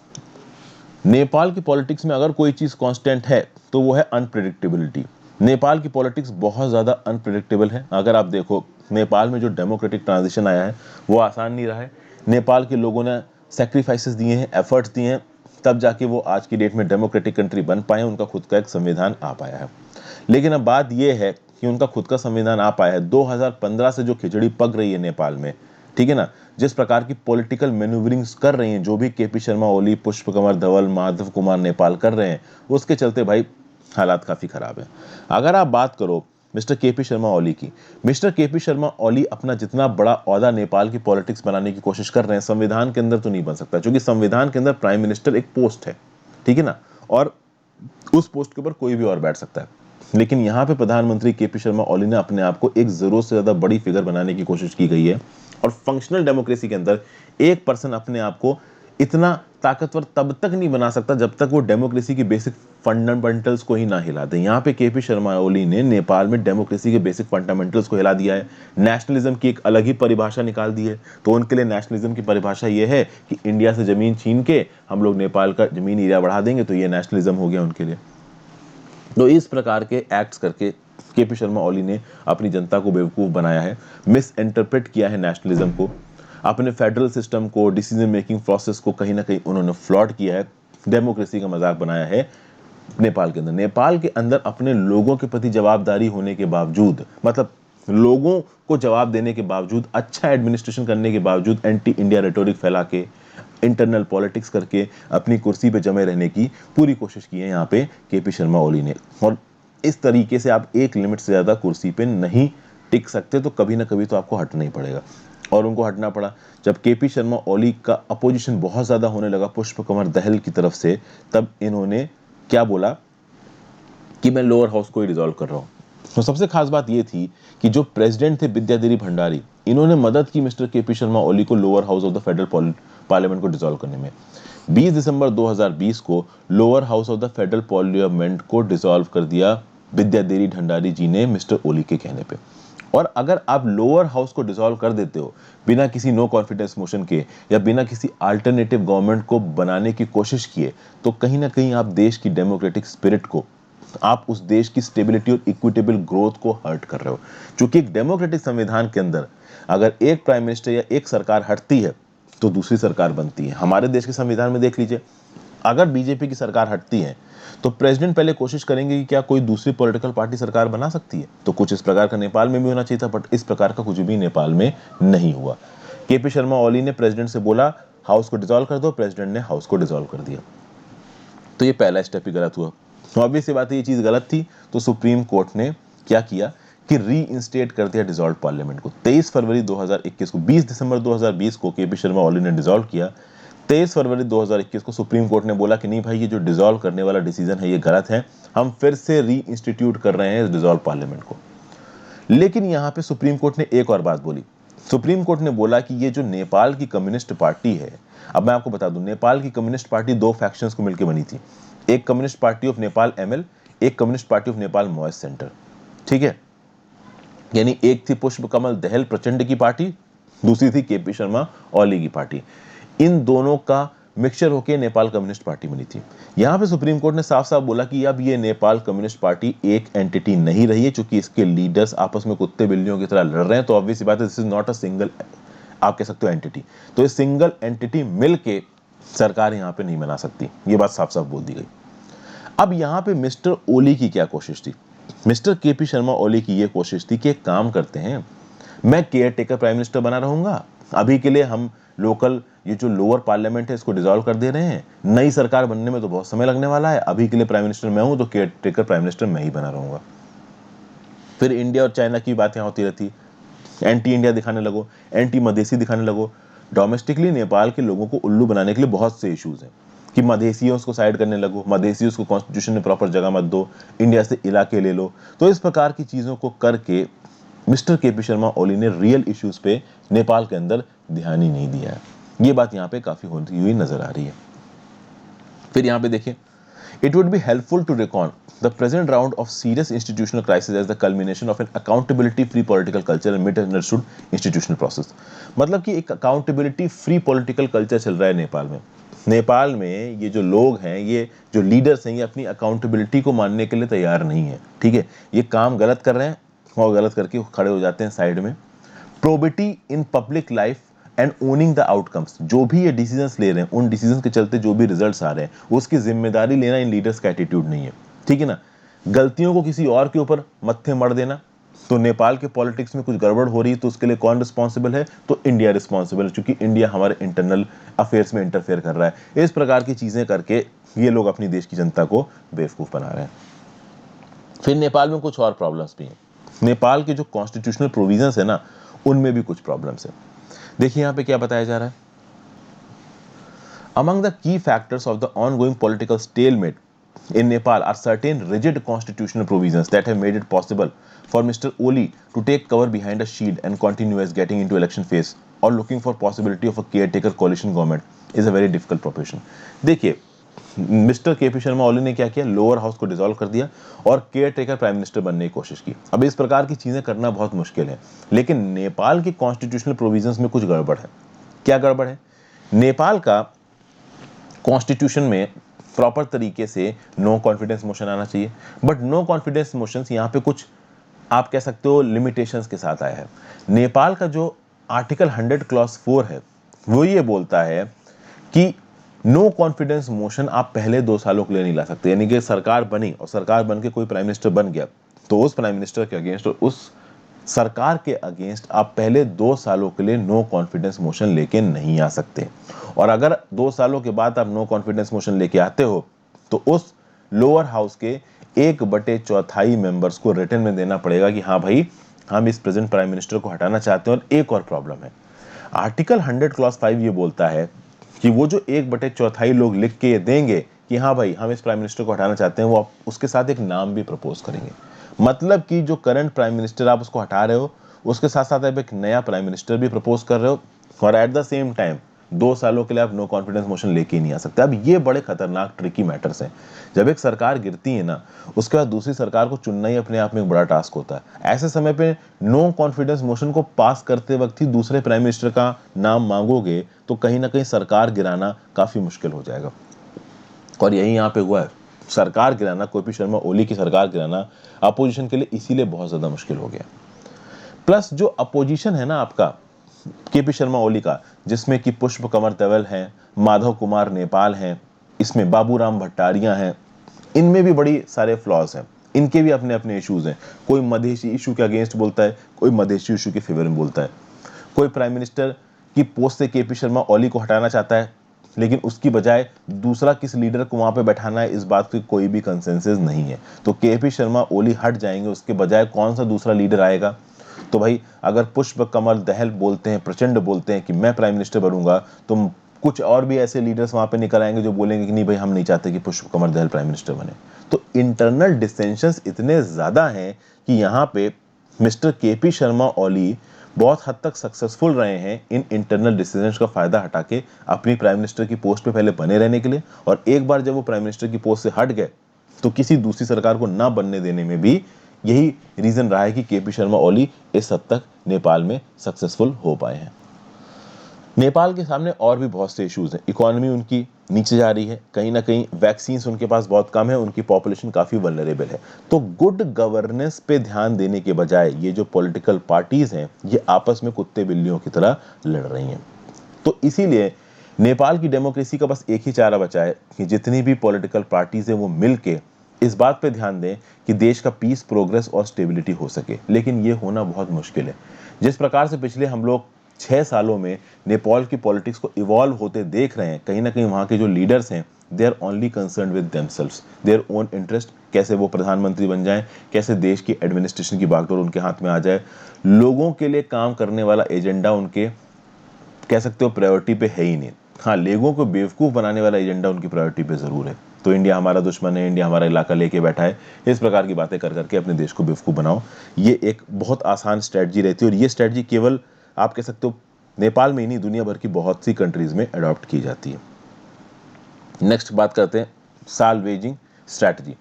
नेपाल की पॉलिटिक्स में अगर कोई चीज कांस्टेंट है तो वो है अनप्रेडिक्टेबिलिटी। नेपाल की पॉलिटिक्स बहुत ज्यादा अनप्रेडिक्टेबल है। अगर आप देखो नेपाल में जो डेमोक्रेटिक ट्रांजिशन आया है वो आसान नहीं रहा है। नेपाल के लोगों ने सेक्रीफाइसेस दिए हैं, एफर्ट्स दिए हैं, तब जाके वो आज की डेट में डेमोक्रेटिक कंट्री बन पाए, उनका खुद का एक संविधान आ पाया है। लेकिन अब बात यह है कि उनका खुद का संविधान आ पाया है, 2015 से जो खिचड़ी पक रही है नेपाल में, ठीक है ना, जिस प्रकार की पॉलिटिकल मैन्यूवरिंग्स कर रहे हैं जो भी केपी शर्मा ओली, पुष्प कमर धवल, माधव कुमार नेपाल कर रहे हैं, उसके चलते भाई हालात काफी खराब है। अगर आप बात करो मिस्टर केपी शर्मा ओली की, मिस्टर केपी शर्मा ओली अपना जितना बड़ा ओहदा नेपाल की पॉलिटिक्स बनाने की कोशिश कर रहे हैं, संविधान के अंदर तो नहीं बन सकता, क्योंकि संविधान के अंदर प्राइम मिनिस्टर एक पोस्ट है, ठीक है ना, और उस पोस्ट के ऊपर कोई भी और बैठ सकता है। लेकिन यहाँ पे प्रधानमंत्री केपी शर्मा ओली ने अपने आप को एक जरूरत से ज्यादा बड़ी फिगर बनाने की कोशिश की गई है। और फंक्शनल डेमोक्रेसी के अंदर एक पर्सन अपने आप को इतना ताकतवर तब तक नहीं बना सकता जब तक वो डेमोक्रेसी की बेसिक फंडामेंटल्स को ही ना हिला दे। यहाँ पे केपी शर्मा ओली ने नेपाल में डेमोक्रेसी के बेसिक फंडामेंटल्स को हिला दिया है। नेशनलिज्म की एक अलग ही परिभाषा निकाल दी है। तो उनके लिए नेशनलिज्म की परिभाषा ये है कि इंडिया से जमीन छीन के हम लोग नेपाल का जमीन एरिया बढ़ा देंगे, तो ये नेशनलिज्म हो गया उनके लिए। तो इस प्रकार के एक्ट्स करके केपी शर्मा ओली ने अपनी जनता को बेवकूफ़ बनाया है, मिस इंटरप्रेट किया है नेशनलिज्म को, अपने फेडरल सिस्टम को, डिसीजन मेकिंग प्रोसेस को कहीं ना कहीं उन्होंने फ्लॉट किया है, डेमोक्रेसी का मजाक बनाया है। नेपाल के अंदर, नेपाल के अंदर अपने लोगों के प्रति जवाबदारी होने के बावजूद, मतलब लोगों को जवाब देने के बावजूद, अच्छा एडमिनिस्ट्रेशन करने के बावजूद एंटी इंडिया रेटोरिक फैला के, इंटरनल पॉलिटिक्स करके अपनी कुर्सी पे जमे रहने की पूरी कोशिश की है यहाँ पे केपी शर्मा ओली ने। और इस तरीके से आप एक लिमिट से ज़्यादा कुर्सी पे नहीं टिक सकते, तो कभी ना कभी तो आपको हटना ही पड़ेगा। और उनको हटना पड़ा जब केपी शर्मा ओली का अपोजिशन बहुत ज़्यादा होने लगा पुष्प कमर दहल की तरफ से। तब इन्होंने क्या बोला कि मैं लोअर हाउस को ही डिसॉल्व कर रहा हूँ। तो सबसे खास बात ये थी कि जो प्रेसिडेंट थे विद्यादेवी भंडारी, इन्होंने मदद की मिस्टर केपी शर्मा ओली को lower house of the federal parliament को डिसॉल्व करने में। 20 दिसंबर 2020 को lower house of the federal parliament को डिसॉल्व कर दिया विद्यादेवी भंडारी जी ने मिस्टर ओली के कहने पे। और अगर आप लोअर हाउस को डिसॉल्व कर देते हो बिना किसी नो कॉन्फिडेंस मोशन के या बिना किसी अल्टरनेटिव गवर्नमेंट को बनाने की कोशिश किए, तो कहीं ना कहीं आप देश की डेमोक्रेटिक स्पिरिट को, आप उस देश की स्टेबिलिटी और इक्विटेबल ग्रोथ को हर्ट कर रहे हो। क्योंकि एक डेमोक्रेटिक संविधान के अंदर अगर एक प्राइम मिनिस्टर या एक सरकार हटती है तो दूसरी सरकार बनती है। हमारे देश के संविधान में देख लीजिए, अगर बीजेपी की सरकार हटती है तो प्रेसिडेंट पहले कोशिश करेंगे कि क्या कोई दूसरी पॉलिटिकल पार्टी सरकार बना सकती है। तो कुछ इस प्रकार का नेपाल में भी होना चाहिए था, बट इस प्रकार का कुछ भी नेपाल में नहीं हुआ। केपी शर्मा ओली ने प्रेसिडेंट से बोला हाउस को डिसॉल्व कर दो, प्रेसिडेंट ने हाउस को डिसॉल्व कर दिया। तो ये पहला स्टेप ही गलत हुआ। ऑब्वियस सी बात है, ये चीज गलत थी, तो सुप्रीम कोर्ट ने क्या किया कि री इंस्टेट कर दिया डिसॉल्व पार्लियामेंट को। 23 फरवरी 2021 को, 20 दिसंबर 2020 को केपी शर्मा ओली ने डिसॉल्व किया। 23 फरवरी 2021 को सुप्रीम कोर्ट ने बोला कि नहीं भाई, ये जो डिसॉल्व करने वाला डिसीजन है ये गलत है, हम फिर से री इंस्टीट्यूट कर रहे हैं इस डिसॉल्व पार्लियामेंट को। लेकिन यहाँ पे सुप्रीम कोर्ट ने एक और बात बोली। सुप्रीम कोर्ट ने बोला कि ये जो नेपाल की कम्युनिस्ट पार्टी है, अब मैं आपको बता दूं, नेपाल की कम्युनिस्ट पार्टी दो फैक्शंस को मिलकर बनी थी। एक communist party of Nepal ML, एक communist party of Nepal Maoist centre. ठीक है, यानी एक थी पुष्प कमल दहल प्रचंड की पार्टी, दूसरी थी केपी शर्मा ओली की पार्टी। इन दोनों का मिक्सचर होकर नेपाल कम्युनिस्ट पार्टी बनी थी। यहां पे सुप्रीम कोर्ट ने साफ साफ बोला कि अब ये नेपाल कम्युनिस्ट पार्टी एक एंटिटी नहीं रही है, क्योंकि इसके लीडर्स आपस में कुत्ते बिल्लियों की तरह लड़ रहे हैं। तो ऑब्वियस बात है, this is not a single, आप कह सकते हो, एंटिटी। तो ये सिंगल एंटिटी मिलके सरकार यहां पे नहीं बना सकती, ये बात साफ साफ बोल दी गई। अब यहां पे मिस्टर ओली की क्या कोशिश थी? मिस्टर केपी शर्मा ओली की ये कोशिश थी कि एक काम करते हैं, मैं केयर टेकर प्राइम मिनिस्टर बना रहूंगा, अभी के लिए हम लोकल ये जो लोअर पार्लियामेंट है इसको डिसॉल्व कर दे रहे हैं, नई सरकार बनने में तो बहुत समय लगने वाला है, अभी के लिए प्राइम मिनिस्टर मैं हूं, तो केयर टेकर प्राइम मिनिस्टर मैं ही बना रहूंगा। फिर इंडिया और चाइना की बातें होती रहती, एंटी इंडिया दिखाने लगो, एंटी मधेसी दिखाने लगो। डोमेस्टिकली नेपाल के लोगों को उल्लू बनाने के लिए बहुत से इश्यूज हैं कि मधेसियों को साइड करने लगो, मधेसियों को कॉन्स्टिट्यूशन में प्रॉपर जगह मत दो, इंडिया से इलाके ले लो। तो इस प्रकार की चीजों को करके मिस्टर केपी शर्मा ओली ने रियल इश्यूज पे नेपाल के अंदर ध्यान ही नहीं दिया है। ये बात यहाँ पे काफी होती हुई नजर आ रही है। फिर यहाँ पे देखिए, it would be helpful to recall the present round of serious institutional crisis as the culmination of an accountability free political culture and misunderstood institutional process। मतलब कि एक accountability free political culture चल रहा है नेपाल में। नेपाल में ये जो लोग हैं, ये जो लीडर्स हैं, ये अपनी अकाउंटेबिलिटी को मानने के लिए तैयार नहीं है। ठीक है, ये काम गलत कर रहे हैं और गलत करके खड़े हो जाते हैं साइड में। Probity in public life and owning the outcomes, जो भी ये डिसीजंस ले रहे हैं, उन डिसीजंस के चलते जो भी रिजल्ट्स आ रहे हैं उसकी जिम्मेदारी लेना इन लीडर्स का एटीट्यूड नहीं है। ठीक है ना, गलतियों को किसी और के ऊपर मत्थे मढ़ देना। तो नेपाल के पॉलिटिक्स में कुछ गड़बड़ हो रही है तो उसके लिए कौन रिस्पॉन्सिबल है? तो इंडिया रिस्पॉन्सिबल है, क्योंकि इंडिया हमारे इंटरनल अफेयर्स में इंटरफेयर कर रहा है। इस प्रकार की चीजें करके ये लोग अपनी देश की जनता को बेवकूफ बना रहे हैं। फिर नेपाल में कुछ और प्रॉब्लम्स भी हैं। नेपाल के जो कॉन्स्टिट्यूशनल प्रोविजंस है ना, उनमें भी कुछ प्रॉब्लम्स है। देखिए यहाँ पे क्या बताया जा रहा है, among the key factors of the ongoing political stalemate in Nepal are certain rigid constitutional provisions that have made it possible for Mr. Oli to take cover behind a shield and continue as getting into election phase or looking for possibility of a caretaker coalition government is a very difficult proposition। देखिए, mister KP Sharma Oli ने क्या किया, lower house को dissolve कर दिया और care taker prime minister बनने की कोशिश की। अब इस प्रकार की चीजें करना बहुत मुश्किल है, लेकिन नेपाल की कॉन्स्टिट्यूशनल प्रोविजंस में कुछ गड़बड़ है। क्या गड़बड़ है? नेपाल का कॉन्स्टिट्यूशन में प्रॉपर तरीके से नो कॉन्फिडेंस मोशन आना चाहिए। बट नो कॉन्फिडेंस मोशंस यहाँ पे कुछ आप कह सकते हो लिमिटेशंस के साथ आया है। नेपाल का जो आर्टिकल 100 क्लॉज 4 है वो ये बोलता है कि नो कॉन्फिडेंस मोशन आप पहले 2 सालों के लिए नहीं ला सकते। यानी कि सरकार बनी और सरकार बन के कोई प्राइम मिनिस्टर बन गया तो उस प्राइम मिनिस्टर के अगेंस्ट और उस सरकार के अगेंस्ट आप पहले 2 सालों के लिए नो कॉन्फिडेंस मोशन लेके नहीं आ सकते। और अगर 2 सालों के बाद आप नो कॉन्फिडेंस मोशन लेके आते हो तो उस लोअर हाउस के 1/4 मेंबर्स को रिटर्न में देना पड़ेगा कि हाँ भाई हम इस प्रेजेंट प्राइम मिनिस्टर को हटाना चाहते हैं। और एक और प्रॉब्लम है, आर्टिकल 100 क्लॉज 5 ये बोलता है कि वो जो 1/4 लोग लिख के देंगे कि हाँ भाई हम इस प्राइम मिनिस्टर को हटाना चाहते हैं, वो आप उसके साथ एक नाम भी प्रपोज करेंगे। मतलब कि जो करंट प्राइम मिनिस्टर आप उसको हटा रहे हो उसके साथ साथ आप एक नया प्राइम मिनिस्टर भी प्रपोज कर रहे हो और एट द सेम टाइम 2 सालों के लिए आप नो कॉन्फिडेंस मोशन लेके ही नहीं आ सकते। अब ये बड़े खतरनाक ट्रिकी मैटर्स हैं। जब एक सरकार गिरती है ना उसके बाद दूसरी सरकार को चुनना ही अपने आप में एक बड़ा टास्क होता है। ऐसे समय पे नो कॉन्फिडेंस मोशन को पास करते वक्त ही दूसरे प्राइम मिनिस्टर का नाम मांगोगे तो कहीं ना कहीं सरकार गिराना काफी मुश्किल हो जाएगा। और यही यहाँ पे हुआ है। सरकार गिराना, केपी शर्मा ओली की सरकार गिराना अपोजिशन के लिए इसीलिए बहुत ज्यादा मुश्किल हो गया। प्लस जो अपोजिशन है ना आपका केपी शर्मा ओली का, जिसमें कि पुष्प कमर दवेल हैं, माधव कुमार नेपाल हैं, इसमें बाबूराम भट्टारिया हैं, इनमें भी बड़ी सारे फ्लॉज हैं। इनके भी अपने अपने इश्यूज हैं। कोई मधेशी इशू के अगेंस्ट बोलता है, कोई मधेशी इशू के फेवर में बोलता है। कोई प्राइम मिनिस्टर की पोस्ट से केपी शर्मा ओली को हटाना चाहता है लेकिन उसकी बजाय दूसरा किस लीडर को वहां पे बैठाना है इस बात की कोई भी कंसेंसस नहीं है। तो केपी शर्मा ओली हट जाएंगे, उसके बजाय कौन सा दूसरा लीडर आएगा। तो भाई अगर पुष्प कमल दहल बोलते हैं, प्रचंड बोलते हैं कि मैं प्राइम मिनिस्टर बनूंगा, तो कुछ और भी ऐसे लीडर्स वहां पे निकल आएंगे जो बोलेंगे कि नहीं भाई हम नहीं चाहते कि पुष्प कमल दहल प्राइम मिनिस्टर बने। तो इंटरनल डिसेंशंस इतने ज्यादा हैं कि यहाँ पे मिस्टर केपी शर्मा ओली बहुत हद तक सक्सेसफुल रहे हैं इन इंटरनल डिसीजंस का फायदा हटा के अपनी प्राइम मिनिस्टर की पोस्ट पे पहले बने रहने के लिए। और एक बार जब वो प्राइम मिनिस्टर की पोस्ट से हट गए तो किसी दूसरी सरकार को ना बनने देने में भी यही रीजन रहा है कि केपी शर्मा ओली इस हद तक नेपाल में सक्सेसफुल हो पाए हैं। नेपाल के सामने और भी बहुत से इश्यूज हैं। इकोनॉमी उनकी नीचे जा रही है, कहीं ना कहीं वैक्सीन उनके पास बहुत कम है, उनकी पॉपुलेशन काफी वल्नरेबल है। तो गुड गवर्नेंस पे ध्यान देने के बजाय ये जो पॉलिटिकल पार्टीज हैं ये आपस में कुत्ते बिल्लियों की तरह लड़ रही हैं। तो इसीलिए नेपाल की डेमोक्रेसी का बस एक ही चारा बचा है कि जितनी भी पॉलिटिकल पार्टीज हैं वो मिल के इस बात पे ध्यान दें कि देश का पीस, प्रोग्रेस और स्टेबिलिटी हो सके। लेकिन ये होना बहुत मुश्किल है। जिस प्रकार से पिछले हम लोग 6 सालों में नेपाल की पॉलिटिक्स को इवॉल्व होते देख रहे हैं, कहीं ना कहीं वहां के जो लीडर्स हैं they are only concern with themselves, their own interest. कैसे वो प्रधानमंत्री बन जाएं, कैसे देश की एडमिनिस्ट्रेशन की बागडोर उनके हाथ में आ जाए। लोगों के लिए काम करने वाला एजेंडा उनके कह सकते हो प्रायोरिटी पे है ही नहीं। हाँ, लोगों को बेवकूफ बनाने वाला एजेंडा उनकी प्रायोरिटी पे जरूर है। तो इंडिया हमारा दुश्मन है, इंडिया हमारा इलाका लेके बैठा है, इस प्रकार की बातें कर करके अपने देश को बेवकूफ बनाओ। ये एक बहुत आसान स्ट्रेटजी रहती है और ये स्ट्रेटजी केवल आप कह सकते हो नेपाल में ही नहीं दुनिया भर की बहुत सी कंट्रीज में अडॉप्ट की जाती है। नेक्स्ट बात करते हैं salvaging strategy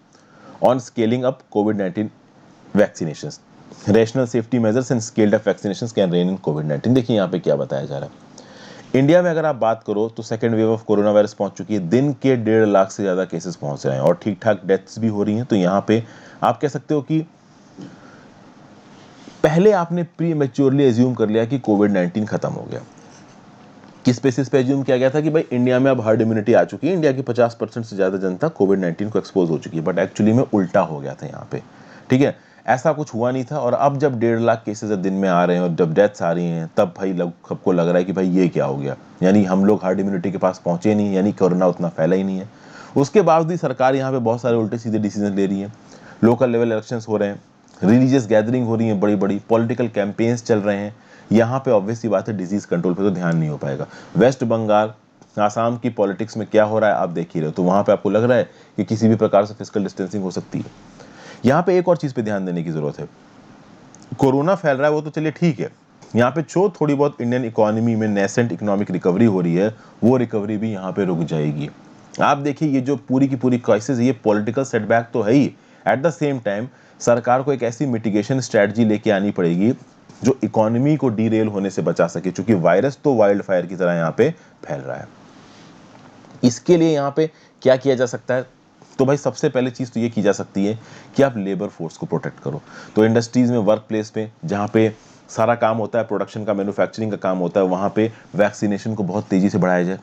on scaling up कोविड-19 vaccinations, rational safety measures and scaled up vaccinations can rein in कोविड-19। देखिए यहाँ पे क्या बताया जा रहा है। इंडिया में अगर आप बात करो तो second wave of corona virus पहुंच चुकी है। दिन के 1.5 लाख से ज्यादा केसेस पहुंच रहे हैं और ठीक ठाक डेथ्स भी हो रही हैं। तो यहाँ पे आप कह सकते हो कि पहले आपने प्री मैच्योरली एज्यूम कर लिया कि कोविड-19 खत्म हो गया। किस बेसिस पे एज्यूम किया गया था कि भाई इंडिया में अब हर्ड इम्यूनिटी आ चुकी है, इंडिया की 50% से ज्यादा जनता कोविड-19 को एक्सपोज हो चुकी है। बट एक्चुअली में उल्टा हो गया था यहाँ पे। ठीक है, ऐसा कुछ हुआ नहीं था। और अब जब 1.5 लाख केसेस दिन में आ रहे हैं और जब डेथ्स आ रही हैं तब भाई सबको लग रहा है कि भाई ये क्या हो गया, यानी हम लोग हर्ड इम्यूनिटी के पास पहुंचे नहीं, यानी कोरोना उतना फैला ही नहीं है। उसके बावजूद सरकार यहाँ पे बहुत सारे उल्टे सीधे डिसीजन ले रही है। लोकल लेवल इलेक्शंस हो रहे हैं, रिलीजियस गैदरिंग हो रही है, बड़ी बड़ी पॉलिटिकल कैंपेन्स चल रहे हैं। यहाँ पे ऑब्वियस सी बात है डिजीज कंट्रोल पे तो ध्यान नहीं हो पाएगा। वेस्ट बंगाल, आसाम की पॉलिटिक्स में क्या हो रहा है आप देख ही रहे हो। तो वहां पे आपको लग रहा है कि किसी भी प्रकार से फिजिकल डिस्टेंसिंग हो सकती है। यहाँ पे एक और चीज पे ध्यान देने की जरूरत है। कोरोना फैल रहा है वो तो चलिए ठीक है, यहाँ पे जो थोड़ी बहुत इंडियन इकोनॉमी में नेसेंट इकोनॉमिक रिकवरी हो रही है वो रिकवरी भी यहाँ पे रुक जाएगी। आप देखिए ये जो पूरी की पूरी क्राइसिस है ये पॉलिटिकल सेटबैक तो है ही, एट द सेम टाइम सरकार को एक ऐसी मिटिगेशन स्ट्रेटजी लेके आनी पड़ेगी जो इकोनॉमी को डीरेल होने से बचा सके, क्योंकि वायरस तो वाइल्ड फायर की तरह यहाँ पे फैल रहा है। इसके लिए यहाँ पे क्या किया जा सकता है? तो भाई सबसे पहले चीज़ तो ये की जा सकती है कि आप लेबर फोर्स को प्रोटेक्ट करो। तो इंडस्ट्रीज़ में, वर्क प्लेस पे जहाँ पे सारा काम होता है, प्रोडक्शन का, मैन्युफैक्चरिंग का काम होता है, वहाँ पे वैक्सीनेशन को बहुत तेज़ी से बढ़ाया जाए।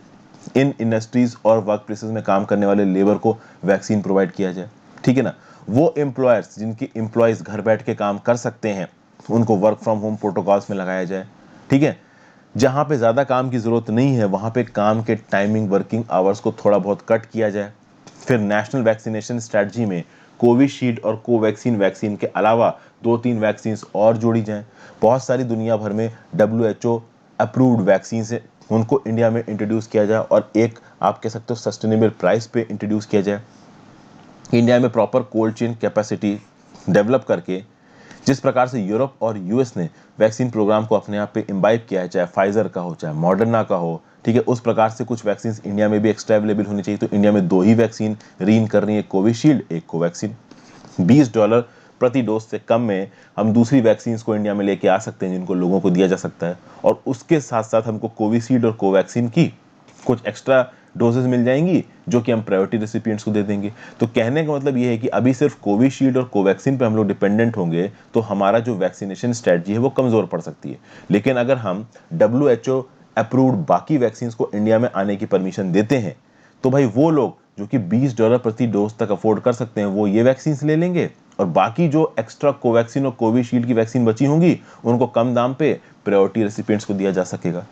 इन इंडस्ट्रीज़ और वर्क प्लेसेस में काम करने वाले लेबर को वैक्सीन प्रोवाइड किया जाए, ठीक है ना। वो एम्प्लॉयर्स जिनके एम्प्लॉयज़ घर बैठ के काम कर सकते हैं, उनको वर्क फ्रॉम होम प्रोटोकॉल्स में लगाया जाए, ठीक है। जहाँ पे ज़्यादा काम की ज़रूरत नहीं है वहाँ पे काम के टाइमिंग, वर्किंग आवर्स को थोड़ा बहुत कट किया जाए। फिर नेशनल वैक्सीनेशन स्ट्रैटेजी में कोविशील्ड और कोवैक्सीन वैक्सीन के अलावा 2-3 वैक्सीन और जोड़ी जाएं। बहुत सारी दुनिया भर में WHO अप्रूव्ड वैक्सीन है, उनको इंडिया में इंट्रोड्यूस किया जाए और एक आप कह सकते हो सस्टेनेबल प्राइस पे इंट्रोड्यूस किया जाए। इंडिया में proper cold chain capacity develop करके, जिस प्रकार से यूरोप और यूएस ने वैक्सीन प्रोग्राम को अपने आप पे इम्बाइब किया है, चाहे फाइजर का हो चाहे मॉडर्ना का हो, ठीक है, उस प्रकार से कुछ वैक्सीन इंडिया में भी एक्स्ट्रा अवेलेबल होनी चाहिए। तो इंडिया में 2 ही वैक्सीन रीन कर रही है, कोविशील्ड, एक कोवैक्सीन। $20 प्रति डोज से कम में हम दूसरी वैक्सीन को इंडिया में लेके आ सकते हैं जिनको लोगों को दिया जा सकता है। और उसके साथ साथ हमको कोविशील्ड और कोवैक्सीन की कुछ एक्स्ट्रा डोजेस मिल जाएंगी जो कि हम प्रायोरिटी रेसिपिएंट्स को दे देंगे। तो कहने का मतलब ये है कि अभी सिर्फ कोविशील्ड और कोवैक्सीन पे हम लोग डिपेंडेंट होंगे तो हमारा जो वैक्सीनेशन स्ट्रेटजी है वो कमजोर पड़ सकती है। लेकिन अगर हम WHO अप्रूव्ड बाकी वैक्सीन को इंडिया में आने की परमिशन देते हैं तो भाई वो लोग जो कि $20 प्रति डोज तक अफोर्ड कर सकते हैं वो ये वैक्सीन ले लेंगे और बाकी जो एक्स्ट्रा कोवैक्सीन और कोविशील्ड की वैक्सीन बची होंगी उनको कम दाम पे प्रायोरिटी रेसिपिएंट्स को दिया जा सकेगा।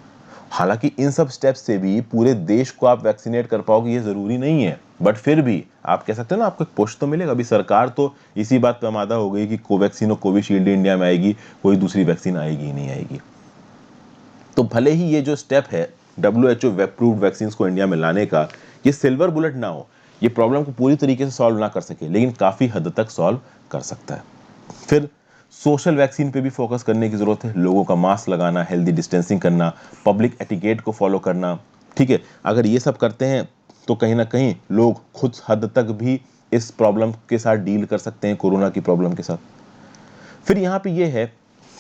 हालांकि इन सब स्टेप्स से भी पूरे देश को आप वैक्सीनेट कर पाओगे ये जरूरी नहीं है, बट फिर भी आप कह सकते हो ना, आपको एक पुश तो मिलेगा। अभी सरकार तो इसी बात पे आमादा हो गई कि कोवैक्सीन और कोविशील्ड इंडिया में आएगी, कोई दूसरी वैक्सीन आएगी ही नहीं आएगी। तो भले ही ये जो स्टेप है WHO अप्रूव्ड वैक्सीन को इंडिया में लाने का, ये सिल्वर बुलेट ना हो, ये प्रॉब्लम को पूरी तरीके से सॉल्व ना कर सके, लेकिन काफी हद तक सॉल्व कर सकता है। फिर सोशल वैक्सीन पे भी फोकस करने की जरूरत है। लोगों का मास्क लगाना, हेल्दी डिस्टेंसिंग करना, पब्लिक एटिकेट को फॉलो करना, ठीक है। अगर ये सब करते हैं तो कहीं ना कहीं लोग खुद हद तक भी इस प्रॉब्लम के साथ डील कर सकते हैं, कोरोना की प्रॉब्लम के साथ। फिर यहाँ पे ये है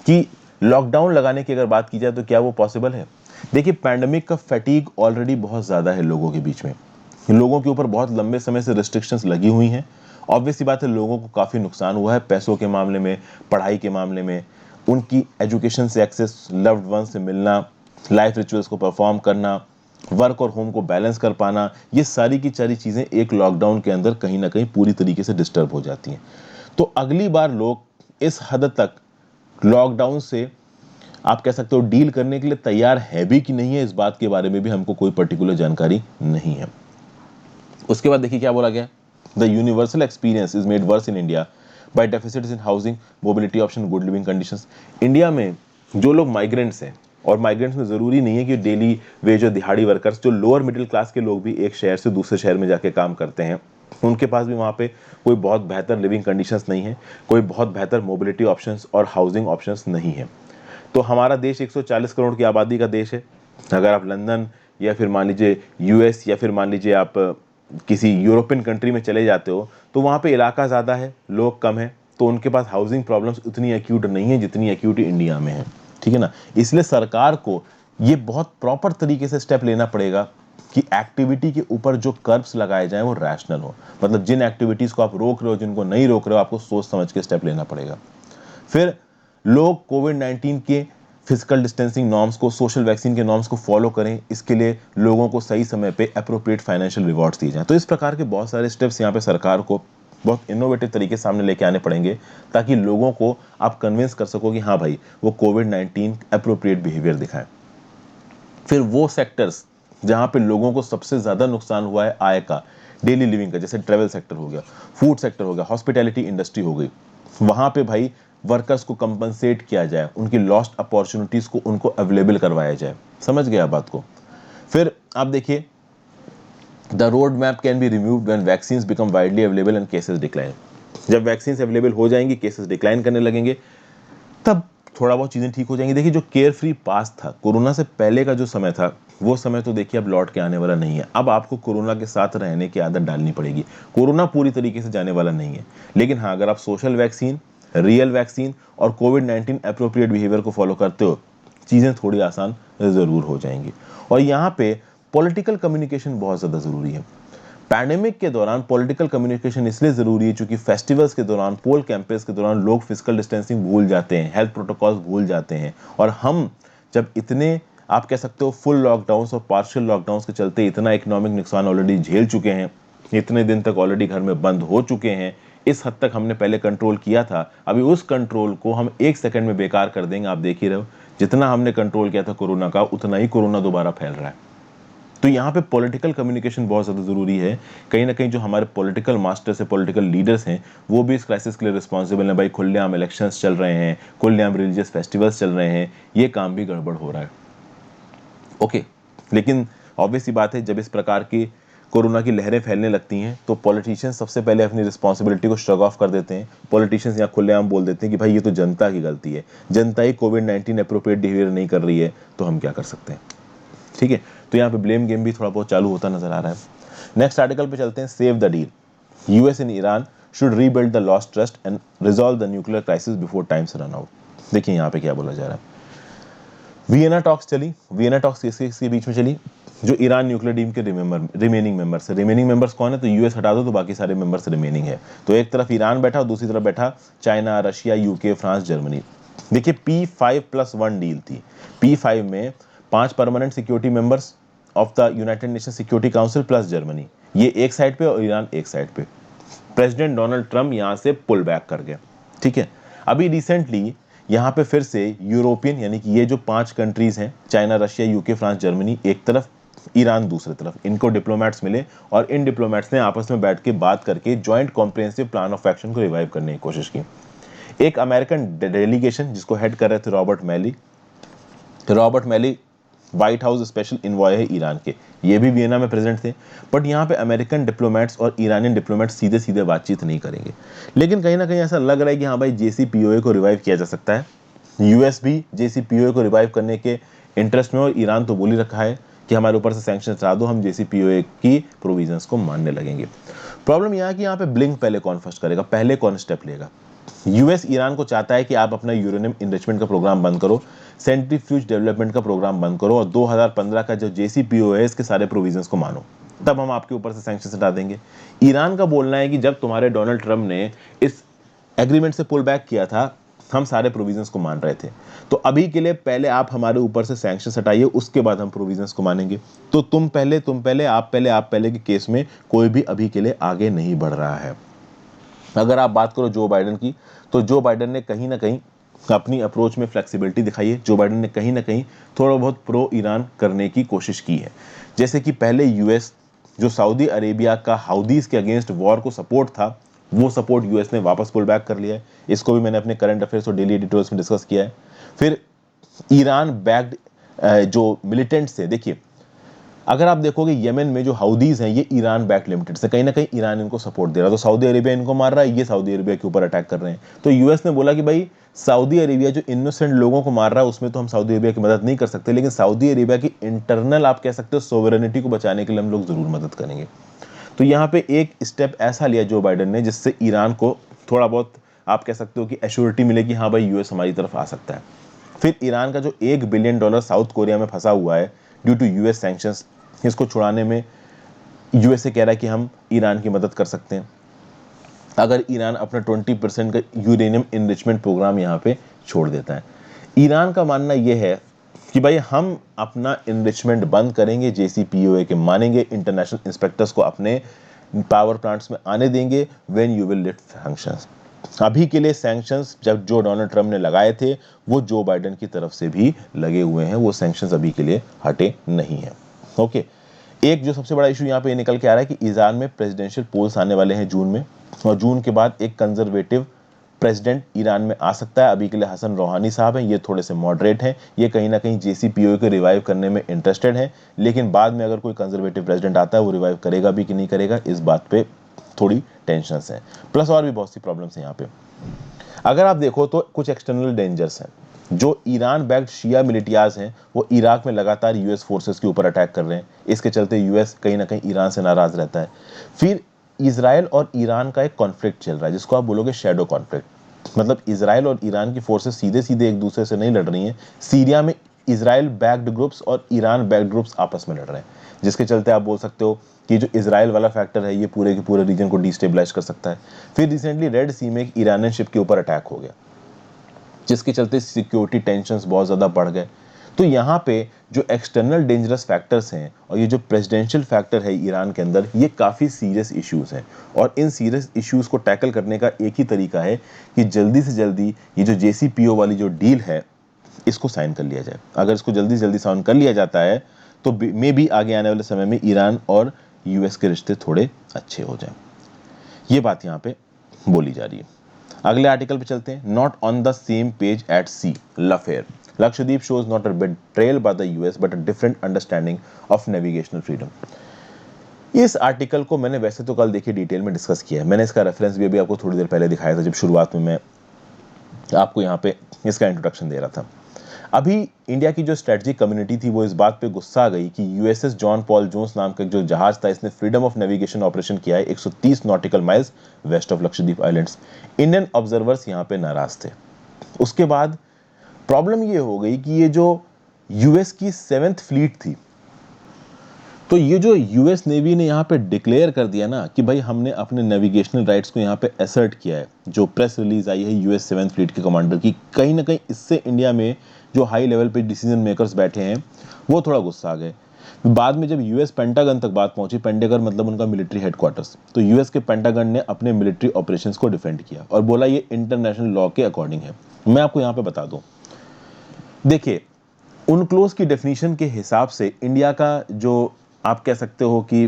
कि लॉकडाउन लगाने की अगर बात की जाए तो क्या वो पॉसिबल है? देखिए, पैंडेमिक का फैटीग ऑलरेडी बहुत ज़्यादा है लोगों के बीच में। लोगों के ऊपर बहुत लंबे समय से रिस्ट्रिक्शंस लगी हुई हैं। ऑब्वियस सी बात है, लोगों को काफ़ी नुकसान हुआ है, पैसों के मामले में, पढ़ाई के मामले में, उनकी एजुकेशन से एक्सेस, लव्ड वन से मिलना, लाइफ रिचुअल्स को परफॉर्म करना, वर्क और होम को बैलेंस कर पाना, ये सारी की सारी चीज़ें एक लॉकडाउन के अंदर कहीं ना कहीं पूरी तरीके से डिस्टर्ब हो जाती हैं। तो अगली बार लोग इस हद तक लॉकडाउन से आप कह सकते हो डील करने के लिए तैयार है भी कि नहीं है, इस बात के बारे में भी हमको कोई पर्टिकुलर जानकारी नहीं है। उसके बाद देखिए क्या बोला गया, the universal experience is made worse in India by deficits in housing, mobility option, good living conditions. India में जो लोग माइग्रेंट्स हैं, और माइग्रेंट्स में ज़रूरी नहीं है कि डेली वेज और दिहाड़ी वर्कर्स, जो लोअर मिडिल क्लास के लोग भी एक शहर से दूसरे शहर में जाके काम करते हैं, उनके पास भी वहाँ पे कोई बहुत बेहतर लिविंग कंडीशंस नहीं है, कोई बहुत बेहतर मोबिलिटी ऑप्शंस और हाउसिंग ऑप्शंस नहीं है। तो हमारा देश 140 करोड़ की आबादी का देश है। अगर आप लंदन या फिर मान लीजिए US या फिर मान लीजिए आप किसी यूरोपियन कंट्री में चले जाते हो तो वहाँ पे इलाका ज़्यादा है, लोग कम है, तो उनके पास हाउसिंग प्रॉब्लम्स उतनी एक्यूट नहीं है जितनी एक्यूट इंडिया में है, ठीक है ना। इसलिए सरकार को ये बहुत प्रॉपर तरीके से स्टेप लेना पड़ेगा कि एक्टिविटी के ऊपर जो कर्ब्स लगाए जाएं वो रैशनल हो। मतलब जिन एक्टिविटीज़ को आप रोक रहे हो, जिनको नहीं रोक रहे हो, आपको सोच समझ के स्टेप लेना पड़ेगा। फिर लोग कोविड-19 के फिजिकल डिस्टेंसिंग नॉर्म्स को, सोशल वैक्सीन के नॉर्म्स को फॉलो करें, इसके लिए लोगों को सही समय पे अप्रोप्रिएट फाइनेंशियल रिवॉर्ड्स दिए जाएं। तो इस प्रकार के बहुत सारे स्टेप्स यहाँ पे सरकार को बहुत इनोवेटिव तरीके सामने लेके आने पड़ेंगे ताकि लोगों को आप कन्विंस कर सको कि हाँ भाई वो कोविड-19 अप्रोप्रिएट बिहेवियर दिखाएं। फिर वो सेक्टर्स जहाँ पे लोगों को सबसे ज़्यादा नुकसान हुआ है आय का, डेली लिविंग का, जैसे ट्रेवल सेक्टर हो गया, फूड सेक्टर हो गया, हॉस्पिटैलिटी इंडस्ट्री हो गई, वहाँ पे भाई वर्कर्स को कंपनसेट किया जाए, उनकी लॉस्ट अपॉर्चुनिटीज़ को उनको अवेलेबल करवाया जाए। समझ गया बात को? फिर आप देखिए, the road map can be removed when vaccines become widely available and cases decline. जब वैक्सीन्स अवेलेबल हो जाएंगी, केसेस डिक्लाइन करने लगेंगे, तब थोड़ा बहुत चीज़ें ठीक हो जाएंगी। देखिए, जो केयर फ्री पास था, कोरोना से पहले का जो समय था, वो समय तो देखिए अब लौट के आने वाला नहीं है। अब आपको कोरोना के साथ रहने की आदत डालनी पड़ेगी। कोरोना पूरी तरीके से जाने वाला नहीं है, लेकिन हाँ, अगर आप सोशल वैक्सीन, रियल वैक्सीन और कोविड-19 अप्रोप्रिएट बिहेवियर को फॉलो करते हो, चीज़ें थोड़ी आसान ज़रूर हो जाएंगी। और यहाँ पे पॉलिटिकल कम्युनिकेशन बहुत ज़्यादा ज़रूरी है। पैंडेमिक के दौरान पॉलिटिकल कम्युनिकेशन इसलिए ज़रूरी है क्योंकि फेस्टिवल्स के दौरान, पोल कैंपेस के दौरान लोग फिजिकल डिस्टेंसिंग भूल जाते हैं, हेल्थ प्रोटोकॉल्स भूल जाते हैं, और हम जब इतने, आप कह सकते हो, फुल लॉकडाउन्स और पार्शियल लॉकडाउन्स के चलते इतना इकोनॉमिक नुकसान ऑलरेडी झेल चुके हैं, इतने दिन तक ऑलरेडी घर में बंद हो चुके हैं, इस हद तक हमने पहले कंट्रोल किया था, अभी उस कंट्रोल को हम एक सेकंड में बेकार कर देंगे। आप देख ही रहे हो, जितना हमने कंट्रोल किया था कोरोना का, उतना ही कोरोना दोबारा फैल रहा है। तो यहाँ पे पॉलिटिकल कम्युनिकेशन बहुत ज़्यादा ज़रूरी है। कहीं ना कहीं जो हमारे पॉलिटिकल मास्टर्स है, पॉलिटिकल लीडर्स हैं, वो भी इस क्राइसिस के लिए रिस्पॉन्सिबल हैं। भाई खुलेआम इलेक्शंस चल रहे हैं, खुलेआम रिलीजियस फेस्टिवल्स चल रहे हैं, ये काम भी गड़बड़ हो रहा है। ओके, लेकिन ऑब्वियस सी बात है, जब इस प्रकार की कोरोना की लहरें फैलने लगती हैं तो पॉलिटिशियंस सबसे पहले अपनी रिस्पॉन्सिबिलिटी को श्रग ऑफ कर देते हैं। पॉलिटिशियंस यहाँ खुलेआम बोल देते हैं कि भाई ये तो जनता की गलती है, जनता ही कोविड-19 अप्रोप्रिएट बिहेवियर नहीं कर रही है, तो हम क्या कर सकते हैं। ठीक है, तो यहाँ पे ब्लेम गेम भी थोड़ा बहुत चालू होता नजर आ रहा है। नेक्स्ट आर्टिकल पे चलते हैं, save the deal, US and Iran should rebuild the lost trust and resolve the nuclear crisis before times run out. देखिए यहाँ पे क्या बोला जा रहा है। वियना टॉक्स चली, वियना टॉक्स किसके बीच में चली? जो ईरान न्यूक्लियर डील के रिमेनिंग मेंबर्स है। रिमेनिंग मेंबर्स कौन है? तो यूएस हटा दो तो बाकी सारे मेंबर्स रिमेनिंग है। तो एक तरफ ईरान बैठा और दूसरी तरफ बैठा China, Russia, UK, France, Germany. देखिए P5+1 डील थी। P5 में 5 permanent security members of the United nation security council plus Germany, ये एक साइड पे और ईरान एक साइड पे। प्रेसिडेंट डोनाल्ड ट्रम्प यहां से पुल बैक कर गया। ठीक है, अभी रिसेंटली यहाँ पे फिर से यूरोपियन, यानी कि ये जो 5 कंट्रीज हैं, China, Russia, UK, France, Germany एक तरफ, ईरान दूसरी तरफ, इनको डिप्लोमेट्स मिले और इन डिप्लोमेट्स ने आपस में बैठ के बात करके joint comprehensive plan of action को रिवाइव करने की कोशिश की। एक अमेरिकन डेलीगेशन जिसको हेड कर रहे थे रॉबर्ट मैली व्हाइट हाउस स्पेशल इन्वॉय है ईरान के, ये भी वियना में प्रेजेंट थे। बट यहाँ पे अमेरिकन डिप्लोमेट्स और ईरानियन डिप्लोमेट्स सीधे सीधे बातचीत नहीं करेंगे। लेकिन कहीं ना कहीं ऐसा लग रहा है कि हाँ भाई, JCPOA को रिवाइव किया जा सकता है। यूएस भी JCPOA को रिवाइव करने के इंटरेस्ट में, और ईरान तो बोल ही रखा है कि हमारे ऊपर से सैंक्शन हटा दो, हम JCPOA की प्रोविजंस को मानने लगेंगे। प्रॉब्लम यहाँ की, यहाँ पे ब्लिंक पहले कौन फर्स्ट करेगा, पहले कौन स्टेप लेगा? यूएस ईरान को चाहता है कि आप अपना यूरेनियम इनरिचमेंट का प्रोग्राम बंद करो, सेंट्रीफ्यूज डेवलपमेंट का प्रोग्राम बंद करो, और 2015 का जो JCPOA है इसके सारे प्रोविजंस को मानो, तब हम आपके ऊपर से सैंक्शन हटा देंगे। ईरान का बोलना है कि जब तुम्हारे डोनाल्ड ट्रम्प ने इस एग्रीमेंट से पुल बैक किया था, हम सारे प्रोविजंस को मान रहे थे, तो अभी के लिए पहले आप हमारे ऊपर से सैंक्शन हटाइए, उसके बाद हम प्रोविजंस को मानेंगे। तो तुम पहले आप पहले के केस में कोई भी अभी के लिए आगे नहीं बढ़ रहा है। अगर आप बात करो जो बाइडेन की, तो जो बाइडेन ने कहीं ना कहीं अपनी अप्रोच में फ्लेक्सिबिलिटी दिखाई है। जो बाइडेन ने कहीं ना कहीं थोड़ा बहुत प्रो ईरान करने की कोशिश की है। जैसे कि पहले यूएस जो सऊदी अरेबिया का हाउदीज के अगेंस्ट वॉर को सपोर्ट था, वो सपोर्ट यूएस ने वापस पुल बैक कर लिया है। इसको भी मैंने अपने करंट अफेयर्स और डेली एडिटोरियल्स में डिस्कस किया है। फिर ईरान बैक्ड जो मिलिटेंट्स है, देखिए अगर आप देखोगे यमन में जो हाउदीज हैं, ये ईरान बैक लिमिटेड से, कहीं ना कहीं ईरान इनको सपोर्ट दे रहा है। तो सऊदी अरेबिया इनको मार रहा है, ये सऊदी अरेबिया के ऊपर अटैक कर रहे हैं। तो यूएस ने बोला कि भाई सऊदी अरेबिया जो इनोसेंट लोगों को मार रहा है, उसमें तो हम सऊदी अरेबिया की मदद नहीं कर सकते, लेकिन सऊदी अरेबिया की इंटरनल, आप कह सकते हो, सोवरेनिटी को बचाने के लिए हम लोग जरूर मदद करेंगे। तो यहाँ पे एक स्टेप ऐसा लिया जो बाइडेन ने, जिससे ईरान को थोड़ा बहुत, आप कह सकते हो कि एश्योरिटी मिले कि हाँ भाई यूएस हमारी तरफ आ सकता है। फिर ईरान का जो $1 बिलियन साउथ कोरिया में फंसा हुआ है ड्यू टू यूएस सैंक्शंस, इसको छुड़ाने में यूएसए कह रहा है कि हम ईरान की मदद कर सकते हैं अगर ईरान अपना 20% का यूरेनियम इनरिचमेंट प्रोग्राम यहाँ पे छोड़ देता है। ईरान का मानना यह है कि भाई हम अपना इनरिचमेंट बंद करेंगे, JCPOA के मानेंगे, इंटरनेशनल इंस्पेक्टर्स को अपने पावर प्लांट्स में आने देंगे, when you will lift sanctions. अभी के लिए सैंक्शंस जब जो डोनाल्ड ट्रम्प ने लगाए थे, वो जो बाइडेन की तरफ से भी लगे हुए हैं, वो सैंक्शंस अभी के लिए हटे नहीं है। ओके, एक जो सबसे बड़ा इशू यहाँ पे निकल के आ रहा है कि ईरान में प्रेसिडेंशियल पोल्स आने वाले हैं जून में, और जून के बाद एक कंजर्वेटिव प्रेसिडेंट ईरान में आ सकता है। अभी के लिए हसन रोहानी साहब हैं, ये थोड़े से मॉडरेट हैं, ये कहीं ना कहीं JCPOA को रिवाइव करने में इंटरेस्टेड हैं, लेकिन बाद में अगर कोई कंजर्वेटिव प्रेसिडेंट आता है, वो रिवाइव करेगा भी कि नहीं करेगा, इस बात पे थोड़ी टेंशन है। प्लस और भी बहुत सी प्रॉब्लम्स हैं यहाँ पे। अगर आप देखो तो कुछ एक्सटर्नल डेंजर्स हैं। जो ईरान बैक्ड शिया मिलिटियाज हैं, वो इराक में लगातार यूएस फोर्सेस के ऊपर अटैक कर रहे हैं। इसके चलते यूएस कहीं ना कहीं ईरान से नाराज रहता है। फिर इजराइल और ईरान का एक कॉन्फ्लिक्ट चल रहा है, जिसको आप बोलोगे शैडो कॉन्फ्लिक्ट। मतलब इजराइल और ईरान की फोर्सेस सीधे सीधे एक दूसरे से नहीं लड़ रही हैं। सीरिया में इजराइल बैक्ड ग्रुप्स और ईरान बैक्ड ग्रुप्स आपस में लड़ रहे हैं। जिसके चलते आप बोल सकते हो कि जो इजराइल वाला फैक्टर है ये पूरे के पूरे रीजन को डिस्टेबलाइज कर सकता है। फिर रिसेंटली रेड सी में एक ईरानियन शिप के ऊपर अटैक हो गया, जिसके चलते सिक्योरिटी टेंशंस बहुत ज़्यादा बढ़ गए। तो यहाँ पे जो एक्सटर्नल डेंजरस फैक्टर्स हैं और ये जो प्रेसिडेंशियल फैक्टर है ईरान के अंदर, ये काफ़ी सीरियस इश्यूज हैं। और इन सीरियस इश्यूज को टैकल करने का एक ही तरीका है कि जल्दी से जल्दी ये जो JCPOA वाली जो डील है इसको साइन कर लिया जाए। अगर इसको जल्दी से जल्दी साइन कर लिया जाता है तो मे बी आगे आने वाले समय में ईरान और US के रिश्ते थोड़े अच्छे हो जाएं। ये बात यहाँ पे बोली जा रही है। अगले आर्टिकल पे चलते हैं। Not on the same page at sea, lawfare, Lakshadweep shows not a betrayal by the US but a different understanding of navigational freedom. इस आर्टिकल को मैंने वैसे तो कल देखिए डिटेल में डिस्कस किया है, मैंने इसका रेफरेंस भी अभी आपको थोड़ी देर पहले दिखाया था जब शुरुआत में मैं आपको यहाँ पे इसका इंट्रोडक्शन दे रहा था। अभी इंडिया की जो स्ट्रेटजिक कम्युनिटी थी वो इस बात पे गुस्सा आ गई कि USS जॉन पॉल जोन्स नाम का जो जहाज था इसने फ्रीडम ऑफ नेविगेशन ऑपरेशन किया है 130 nautical miles west of Lakshadweep islands. Indian observers यहाँ पे नाराज थे। उसके बाद प्रॉब्लम ये हो गई कि ये जो US की 7th फ्लीट थी, तो ये जो US नेवी ने यहाँ पे डिक्लेयर कर दिया ना कि भाई हमने अपने नेविगेशनल राइट्स को यहाँ पे असर्ट किया है, जो प्रेस रिलीज आई है US 7th फ्लीट के कमांडर की, कहीं ना कहीं इससे इंडिया में जो हाई लेवल पे डिसीजन मेकर्स बैठे हैं वो थोड़ा गुस्सा आ गए। बाद में जब US पेंटागन तक बात पहुंची, पेंटागन मतलब उनका मिलिट्री हेडक्वार्टर्स, तो US के पेंटागन ने अपने मिलिट्री ऑपरेशंस को डिफेंड किया और बोला ये इंटरनेशनल लॉ के अकॉर्डिंग है। मैं आपको यहाँ पे बता दूं, देखिए उनक्लोज की डेफिनेशन के हिसाब से इंडिया का जो आप कह सकते हो कि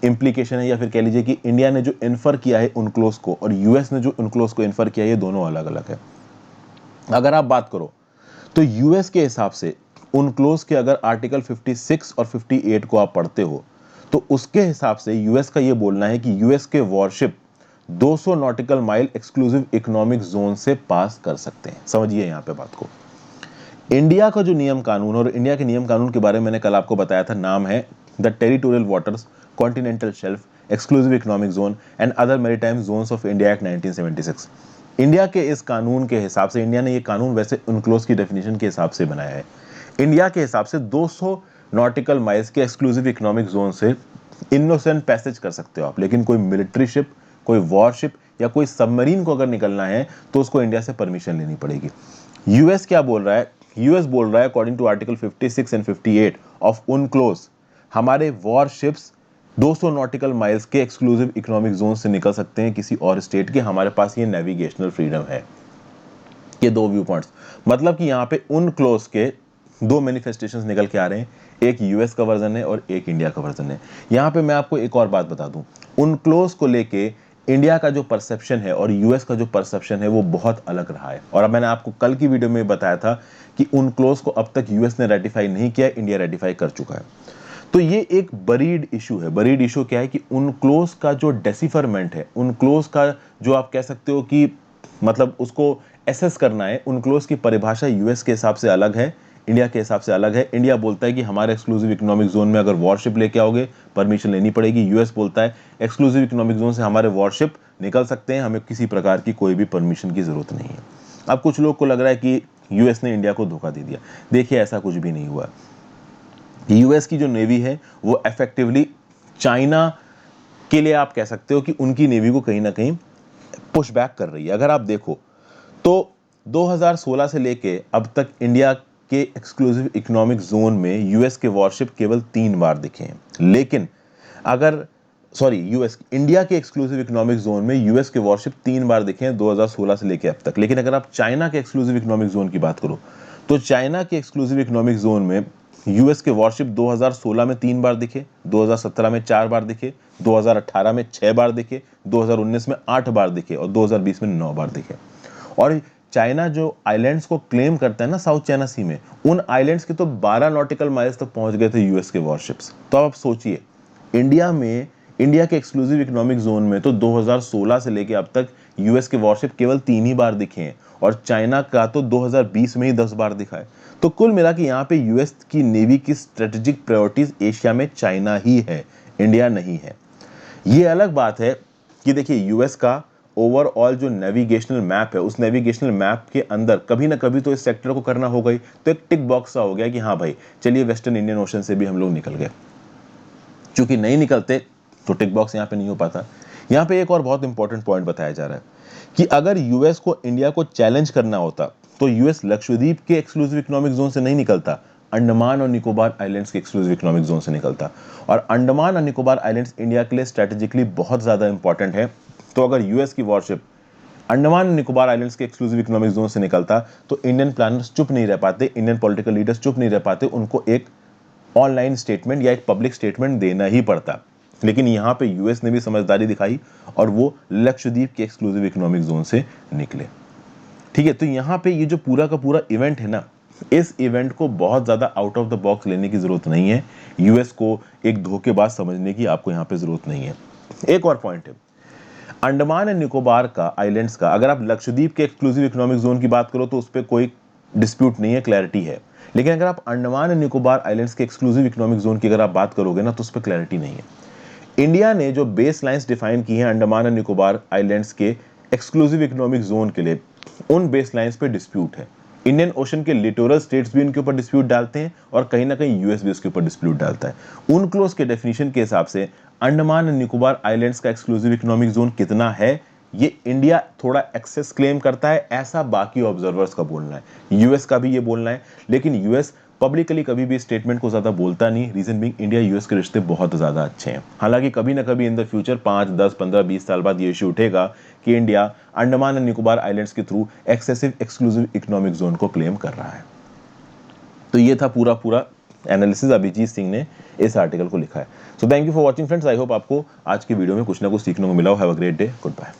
इम्प्लीकेशन है, या फिर कह लीजिए कि इंडिया ने जो इन्फर किया है उनक्लोज को और US ने जो उनक्लोज को इन्फर किया है, ये दोनों अलग अलग है। अगर आप बात करो तो US के हिसाब से उनक्लोज के अगर आर्टिकल 56 और 58 को आप पढ़ते हो तो उसके हिसाब से US का ये बोलना है कि US के worship 200 nautical mile exclusive economic zone से पास कर सकते हैं। समझिए यहाँ पे बात को। इंडिया का जो नियम कानून, और इंडिया के नियम कानून के बारे में मैंने कल आपको बताया था, नाम है the territorial waters, continental shelf, exclusive economic zone and other maritime zones of India act 1976। India के इस कानून के हिसाब से, इंडिया ने ये कानून वैसे उनक्लोज की डेफिनेशन के हिसाब से बनाया है, इंडिया के हिसाब से 200 नॉटिकल माइल्स के एक्सक्लूसिव इकोनॉमिक जोन से इनोसेंट पैसेज कर सकते हो आप, लेकिन कोई मिलिट्री शिप, कोई वॉरशिप या कोई सबमरीन को अगर निकलना है तो उसको इंडिया से परमिशन लेनी पड़ेगी। US क्या बोल रहा है? US बोल रहा है according to article 56 and 58 of UNCLOS, हमारे वॉरशिप्स 200 नॉटिकल माइल्स के एक्सक्लूसिव इकोनॉमिक जोन से निकल सकते हैं किसी और स्टेट के, हमारे पास ये नेविगेशनल फ्रीडम है। ये दो व्यू पॉइंट्स, मतलब कि यहाँ पे उनक्लोज के दो मैनिफेस्टेशंस निकल के आ रहे हैं, एक US का वर्जन है और एक इंडिया का वर्जन है। यहाँ पे मैं आपको एक और बात बता दूं, उनक्लोज को लेके इंडिया का जो परसेप्शन है और US का जो परसेप्शन है वो बहुत अलग रहा है। और अब मैंने आपको कल की वीडियो में बताया था कि उनक्लोज को अब तक US ने रेटिफाई नहीं किया, इंडिया रेटिफाई कर चुका है। तो ये एक बरीड इशू है। बरीड इशू क्या है कि उनक्लोज का जो डेसिफरमेंट है, उनक्लोज का जो आप कह सकते हो कि मतलब उसको एसेस करना है, उनक्लोज की परिभाषा US के हिसाब से अलग है, इंडिया के हिसाब से अलग है। इंडिया बोलता है कि हमारे एक्सक्लूसिव इकोनॉमिक जोन में अगर वॉरशिप लेके आओगे परमिशन लेनी पड़ेगी। US बोलता है एक्सक्लूसिव इकोनॉमिक जोन से हमारे वॉरशिप निकल सकते हैं, हमें किसी प्रकार की कोई भी परमिशन की जरूरत नहीं है। अब कुछ लोग को लग रहा है कि US ने इंडिया को धोखा दे दिया। देखिए ऐसा कुछ भी नहीं हुआ। US की जो नेवी है वो इफेक्टिवली चाइना के लिए आप कह सकते हो कि उनकी नेवी को कहीं ना कहीं पुश बैक कर रही है। अगर आप देखो तो 2016 से लेके अब तक इंडिया के एक्सक्लूसिव इकोनॉमिक जोन में US के वॉरशिप केवल 3 बार दिखे हैं। लेकिन अगर इंडिया के एक्सक्लूसिव इकोनॉमिक जोन में US के वॉरशिप 3 बार दिखे हैं 2016 से लेके अब तक। लेकिन अगर आप चाइना के एक्सक्लूसिव इकोनॉमिक जोन की बात करो तो चाइना के एक्सक्लूसिव इकोनॉमिक जोन में US के वॉरशिप 2016 में 3 बार दिखे, 2017 में 4 बार दिखे, 2018 में 6 बार दिखे, 2019 में 8 बार दिखे और 2020 में 9 बार दिखे। और चाइना जो आइलैंड्स को क्लेम करता है ना साउथ चाइना सी में, उन आइलैंड्स के तो 12 नॉटिकल माइल्स तक पहुंच गए थे US के वॉरशिप्स। तो आप सोचिए इंडिया के एक्सक्लूसिव इकोनॉमिक जोन में तो 2016 से लेके अब तक US के वॉरशिप केवल 3 ही बार दिखे हैं और चाइना का तो 2020 में ही 10 बार दिखा है। तो कुल मिला के यहाँ पे US की नेवी की स्ट्रेटेजिक प्रायोरिटीज एशिया में चाइना ही है, इंडिया नहीं है। ये अलग बात है कि देखिए US का ओवरऑल जो नेविगेशनल मैप है, उस नेविगेशनल मैप के अंदर कभी ना कभी तो इस सेक्टर को करना होगा ही। तो एक टिक बॉक्स सा हो गया कि हाँ भाई चलिए वेस्टर्न इंडियन ओशन से भी हम लोग निकल गए। चूंकि नहीं निकलते तो टिक बॉक्स यहाँ पे नहीं हो पाता। यहाँ पे एक और बहुत इंपॉर्टेंट पॉइंट बताया जा रहा है कि अगर यूएस को इंडिया को चैलेंज करना होता तो यूएस लक्षद्वीप के एक्सक्लूसिव इकोनॉमिक जोन से नहीं निकलता, अंडमान और निकोबार आइलैंड्स के एक्सक्लूसिव इकोनॉमिक जोन से निकलता। और अंडमान और निकोबार आइलैंड्स इंडिया के लिए स्ट्रेटेजिकली बहुत ज्यादा इंपॉर्टेंट है। तो अगर यूएस की वॉरशिप अंडमान और निकोबार आइलैंड्स के एक्सक्लूसिव इकोनॉमिक जोन से निकलता तो इंडियन प्लानर्स चुप नहीं रह पाते, इंडियन पॉलिटिकल लीडर्स चुप नहीं रह पाते, उनको एक ऑनलाइन स्टेटमेंट या एक पब्लिक स्टेटमेंट देना ही पड़ता। लेकिन यहाँ पे यूएस ने भी समझदारी दिखाई और वो लक्षद्वीप के एक्सक्लूसिव इकोनॉमिक जोन से निकले। ठीक है, तो यहाँ पे ये जो पूरा का पूरा इवेंट है ना, इस इवेंट को बहुत ज्यादा आउट ऑफ द बॉक्स लेने की जरूरत नहीं है, यूएस को एक धोखेबाज समझने की आपको यहाँ पे जरूरत नहीं है। एक और पॉइंट है, अंडमान एंड निकोबार का आइलैंड्स का, अगर आप लक्षद्वीप के एक्सक्लूसिव इकोनॉमिक जोन की बात करो तो उस पर कोई डिस्प्यूट नहीं है, क्लैरिटी है। लेकिन अगर आप अंडमान एंड निकोबार आइलैंड्स के एक्सक्लूसिव इकोनॉमिक जोन की अगर आप बात करोगे ना तो उस पर क्लैरिटी नहीं है। इंडिया ने जो बेस लाइंस डिफाइन की हैं अंडमान एंड निकोबार आइलैंड्स के एक्सक्लूसिव इकोनॉमिक जोन के लिए, उन बेस लाइंस पे डिस्प्यूट है। इंडियन ओशन के लिटोरल स्टेट्स भी इनके ऊपर डिस्प्यूट डालते हैं और कहीं ना कहीं यूएस भी उसके ऊपर डिस्प्यूट डालता है। उनक्लोज के डेफिनेशन के हिसाब से अंडमान एंड निकोबार आइलैंड्स का एक्सक्लूसिव इकोनॉमिक जोन कितना है, ये इंडिया थोड़ा एक्सेस क्लेम करता है, ऐसा बाकी ऑब्जर्वर्स का बोलना है, यूएस का भी ये बोलना है। लेकिन यूएस पब्लिकली कभी भी स्टेटमेंट को ज्यादा बोलता नहीं, रीजन बीइंग इंडिया यूएस के रिश्ते बहुत ज्यादा अच्छे हैं। हालांकि कभी ना कभी इन द फ्यूचर 5, 10, 15, 20 साल बाद ये इश्यू उठेगा कि India Andaman and Nicobar islands के through excessive exclusive economic zone को क्लेम कर रहा है। तो ये था पूरा पूरा एनालिसिस अभिजीत सिंह ने इस आर्टिकल को लिखा है। So thank you for watching friends, I hope आपको आज की वीडियो में कुछ ना कुछ सीखने को मिला हो। Have a great day, good bye.